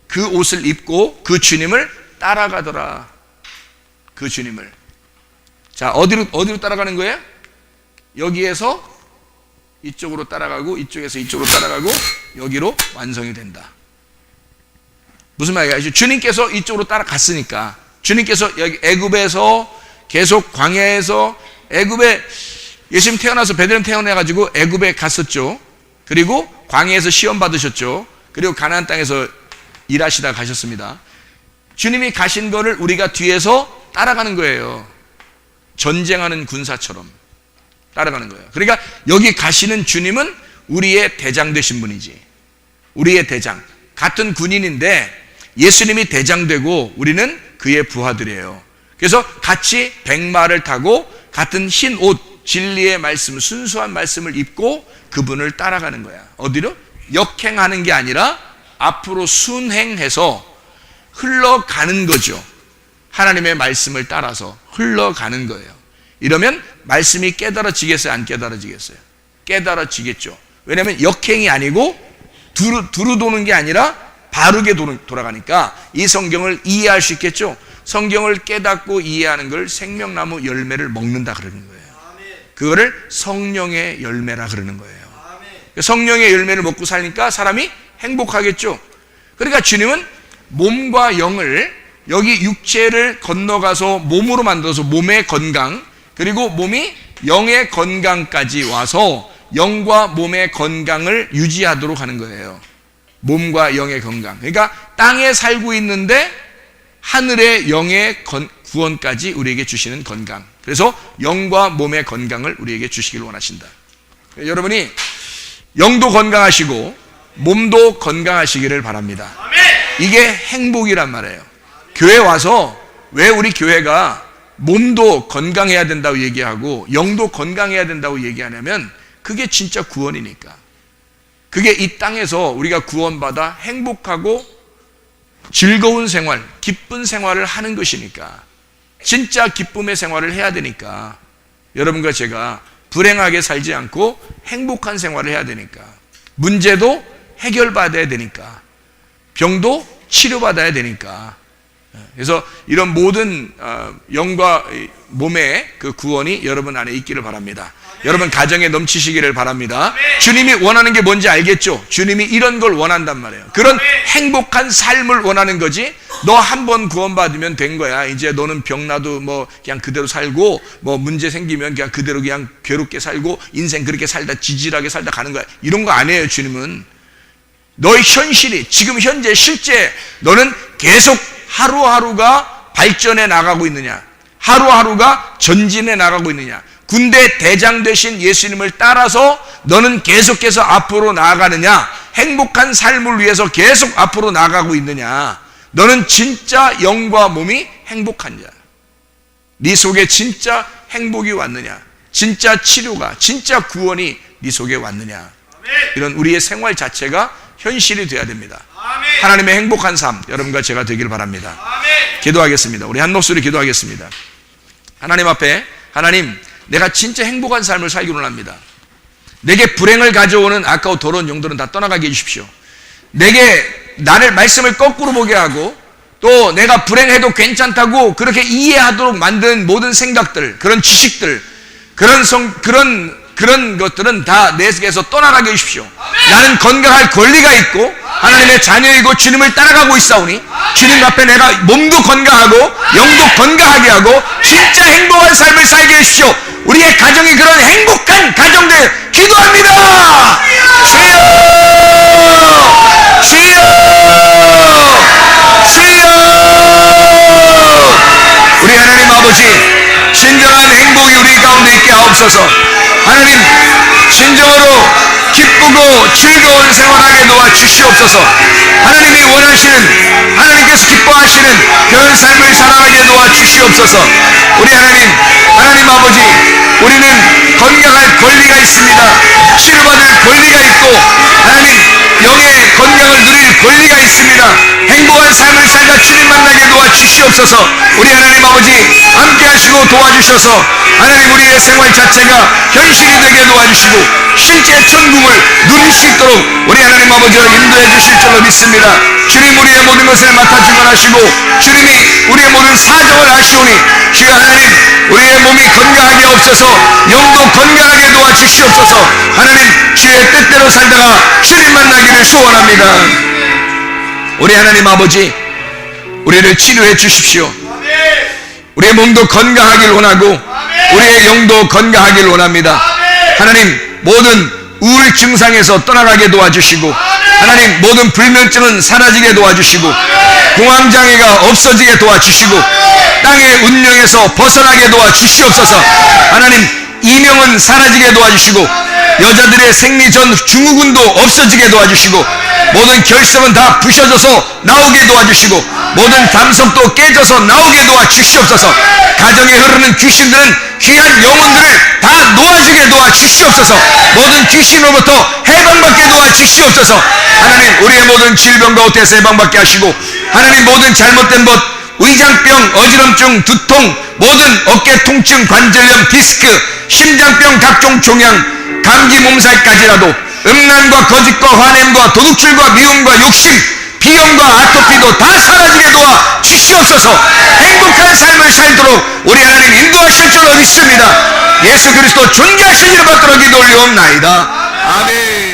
그 옷을 입고 그 주님을 따라가더라. 그 주님을. 자, 어디로 따라가는 거예요? 여기에서 이쪽으로 따라가고, 이쪽에서 이쪽으로 따라가고, 여기로 완성이 된다. 무슨 말이에요? 주님께서 이쪽으로 따라갔으니까, 주님께서 여기 애굽에서 계속 광야에서, 애굽에 예수님 태어나서 베들레헴 태어나가지고 애굽에 갔었죠. 그리고 광야에서 시험 받으셨죠. 그리고 가나안 땅에서 일하시다 가셨습니다. 주님이 가신 거를 우리가 뒤에서 따라가는 거예요. 전쟁하는 군사처럼 따라가는 거예요. 그러니까 여기 가시는 주님은 우리의 대장 되신 분이지. 우리의 대장. 같은 군인인데 예수님이 대장 되고 우리는 그의 부하들이에요. 그래서 같이 백마를 타고 같은 흰 옷, 진리의 말씀, 순수한 말씀을 입고 그분을 따라가는 거야. 어디로? 역행하는 게 아니라 앞으로 순행해서 흘러가는 거죠. 하나님의 말씀을 따라서 흘러가는 거예요. 이러면 말씀이 깨달아지겠어요? 안 깨달아지겠어요? 깨달아지겠죠. 왜냐하면 역행이 아니고 두루 도는 게 아니라 바르게 돌아가니까 이 성경을 이해할 수 있겠죠. 성경을 깨닫고 이해하는 걸 생명나무 열매를 먹는다 그러는 거예요. 그거를 성령의 열매라 그러는 거예요. 성령의 열매를 먹고 사니까 사람이 행복하겠죠. 그러니까 주님은 몸과 영을, 여기 육체를 건너가서 몸으로 만들어서 몸의 건강, 그리고 몸이 영의 건강까지 와서 영과 몸의 건강을 유지하도록 하는 거예요. 몸과 영의 건강. 그러니까 땅에 살고 있는데 하늘의 영의 구원까지 우리에게 주시는 건강. 그래서 영과 몸의 건강을 우리에게 주시길 원하신다. 여러분이 영도 건강하시고 몸도 건강하시기를 바랍니다. 이게 행복이란 말이에요. 교회 와서 왜 우리 교회가 몸도 건강해야 된다고 얘기하고 영도 건강해야 된다고 얘기하냐면 그게 진짜 구원이니까. 그게 이 땅에서 우리가 구원받아 행복하고 즐거운 생활, 기쁜 생활을 하는 것이니까. 진짜 기쁨의 생활을 해야 되니까. 여러분과 제가 불행하게 살지 않고 행복한 생활을 해야 되니까. 문제도 해결받아야 되니까. 병도 치료받아야 되니까. 그래서 이런 모든 영과 몸의 그 구원이 여러분 안에 있기를 바랍니다. 여러분 가정에 넘치시기를 바랍니다. 주님이 원하는 게 뭔지 알겠죠? 주님이 이런 걸 원한단 말이에요. 그런 행복한 삶을 원하는 거지. 너 한 번 구원받으면 된 거야. 이제 너는 병나도 뭐 그냥 그대로 살고 뭐 문제 생기면 그냥 그대로 그냥 괴롭게 살고 인생 그렇게 살다 지질하게 살다 가는 거야. 이런 거 아니에요. 주님은 너의 현실이 지금 현재 실제 너는 계속 하루하루가 발전해 나가고 있느냐, 하루하루가 전진해 나가고 있느냐, 군대 대장 되신 예수님을 따라서 너는 계속해서 앞으로 나아가느냐, 행복한 삶을 위해서 계속 앞으로 나가고 있느냐, 너는 진짜 영과 몸이 행복한 자, 네 속에 진짜 행복이 왔느냐, 진짜 치료가, 진짜 구원이 네 속에 왔느냐, 이런 우리의 생활 자체가 현실이 되어야 됩니다. 하나님의 행복한 삶 여러분과 제가 되길 바랍니다. 기도하겠습니다. 우리 한 목소리 기도하겠습니다. 하나님 앞에, 하나님, 내가 진짜 행복한 삶을 살기를 원합니다. 내게 불행을 가져오는 아까워 더러운 영들은 다 떠나가게 해주십시오. 내게 나를 말씀을 거꾸로 보게 하고 또 내가 불행해도 괜찮다고 그렇게 이해하도록 만든 모든 생각들, 그런 지식들, 그런 것들은 다 내 속에서 떠나가게 해주십시오. 나는 건강할 권리가 있고 하나님의 자녀이고 주님을 따라가고 있사오니 주님 앞에 내가 몸도 건강하고 영도 건강하게 하고 진짜 행복한 삶을 살게 해주십시오. 우리의 가정이 그런 행복한 가정들 기도합니다. 주여 주여 주여. 우리 하나님 아버지, 진정한 행복이 우리 가운데 있게 하옵소서. 하나님, 진정으로 기쁘고 즐거운 생활하게 도와주시옵소서. 하나님이 원하시는, 하나님께서 기뻐하시는 그런 삶을 살아가게 도와주시옵소서. 우리 하나님 아버지, 우리는 건강할 권리가 있습니다. 치료받을 권리가 있고 하나님 영의 건강을 누릴 권리가 있습니다. 행복한 삶을 살다 주님 만나게 도와주시옵소서. 우리 하나님 아버지, 함께 하시고 도와주셔서 하나님 우리의 생활 자체가 현실이 되게 도와주시고 실제 천국을 누릴 수 있도록 우리 하나님 아버지가 인도해 주실 줄로 믿습니다. 주님 우리의 모든 것을 맡아 주관하시고 주님이 우리의 모든 사정을 아시오니 주여 하나님 우리의 몸이 건강하게 없어서 영도 건강하게 도와주시옵소서. 하나님 주의 뜻대로 살다가 주님 만나기를 소원합니다. 우리 하나님 아버지, 우리를 치료해 주십시오. 우리의 몸도 건강하길 원하고 우리의 영도 건강하길 원합니다. 하나님 모든 우울 증상에서 떠나가게 도와주시고 하나님 모든 불면증은 사라지게 도와주시고 공황장애가 없어지게 도와주시고 땅의 운명에서 벗어나게 도와주시옵소서. 하나님 이명은 사라지게 도와주시고 여자들의 생리전 증후군도 없어지게 도와주시고 모든 결석은 다 부셔져서 나오게 도와주시고 모든 담석도 깨져서 나오게 도와주시옵소서. 가정에 흐르는 귀신들은 귀한 영혼들을 다 놓아주게 도와주시옵소서. 모든 귀신으로부터 해방받게 도와주시옵소서. 하나님 우리의 모든 질병과 어태에서 해방받게 하시고 하나님 모든 잘못된 것 위장병, 어지럼증, 두통, 모든 어깨 통증, 관절염, 디스크, 심장병, 각종 종양, 감기 몸살까지라도 음란과 거짓과 화냄과 도둑질과 미움과 욕심, 비염과 아토피도 다 사라지게 도와 주시옵소서. 행복한 삶을 살도록 우리 하나님 인도하실 줄로 믿습니다. 예수 그리스도 존귀하신 이름 받들어 기도 올리옵나이다. 아멘.